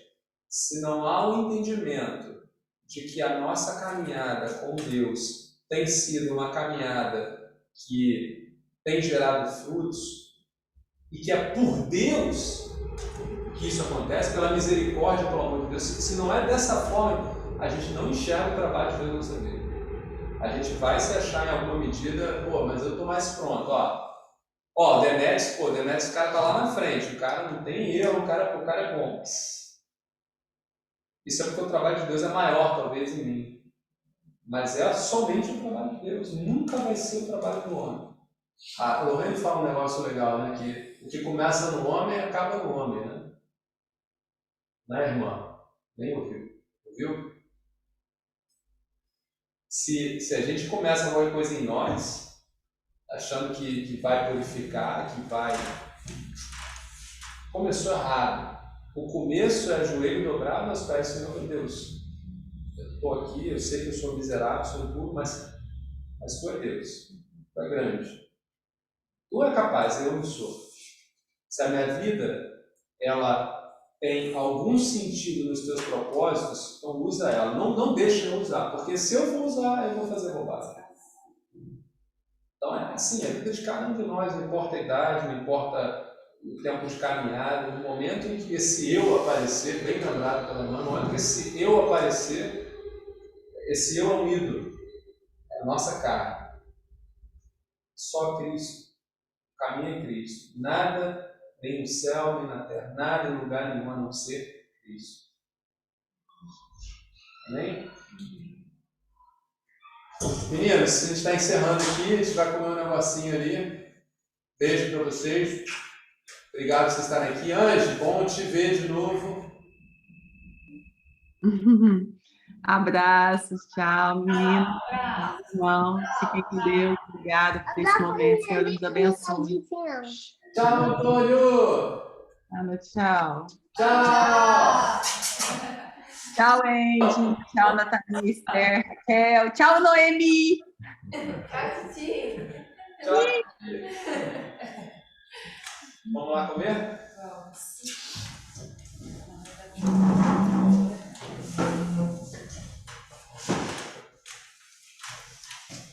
se não há o entendimento de que a nossa caminhada com Deus tem sido uma caminhada que tem gerado frutos e que é por Deus que isso acontece, pela misericórdia, pelo amor de Deus, se não é dessa forma, a gente não enxerga o trabalho de Deus na nossa vida. A gente vai se achar em alguma medida, mas eu estou mais pronto, o Demetrius, o cara está lá na frente, o cara não tem erro, o cara é bom. Isso é porque o trabalho de Deus é maior, talvez, em mim. Mas é somente o trabalho de Deus, nunca vai ser o trabalho do homem. A Lorraine fala um negócio legal, né? Que o que começa no homem acaba no homem, né? Né, irmã? Nem ouviu. Ouviu? Se a gente começa alguma coisa em nós, achando que vai purificar, que vai... Começou errado. O começo é joelho dobrado aos pés do Senhor Deus. Eu estou aqui, eu sei que eu sou miserável, sou impuro, mas tu é Deus. Tu é grande. Tu é capaz, eu não sou. Se a minha vida, ela tem algum sentido nos teus propósitos, então usa ela. Não deixa eu usar, porque se eu for usar, eu vou fazer bobagem. Então é assim, a vida de cada um de nós, não importa a idade, não importa o tempo de caminhada, no momento em que esse eu aparecer, bem lembrado pela irmã, no momento que esse eu aparecer, esse eu é um ídolo, é a nossa carne. Só Cristo, o caminho é Cristo. Nada, nem no céu, nem na terra, nada em lugar nenhum a não ser Cristo. Amém? Meninas, a gente está encerrando aqui, a gente vai comer um negocinho ali. Beijo para vocês. Obrigado por vocês estarem aqui. Anjo, bom te ver de novo. Abraços, tchau, meninas. Irmão, fiquem com Deus. Obrigada por esse momento. Senhor nos abençoe. Tchau, Antônio. Tchau. Tchau. Tchau, Andy. Tchau, Natália, Esther, Raquel. Tchau, Noemi. Tchau, Titi. Tchau. Vamos lá comer? Vamos.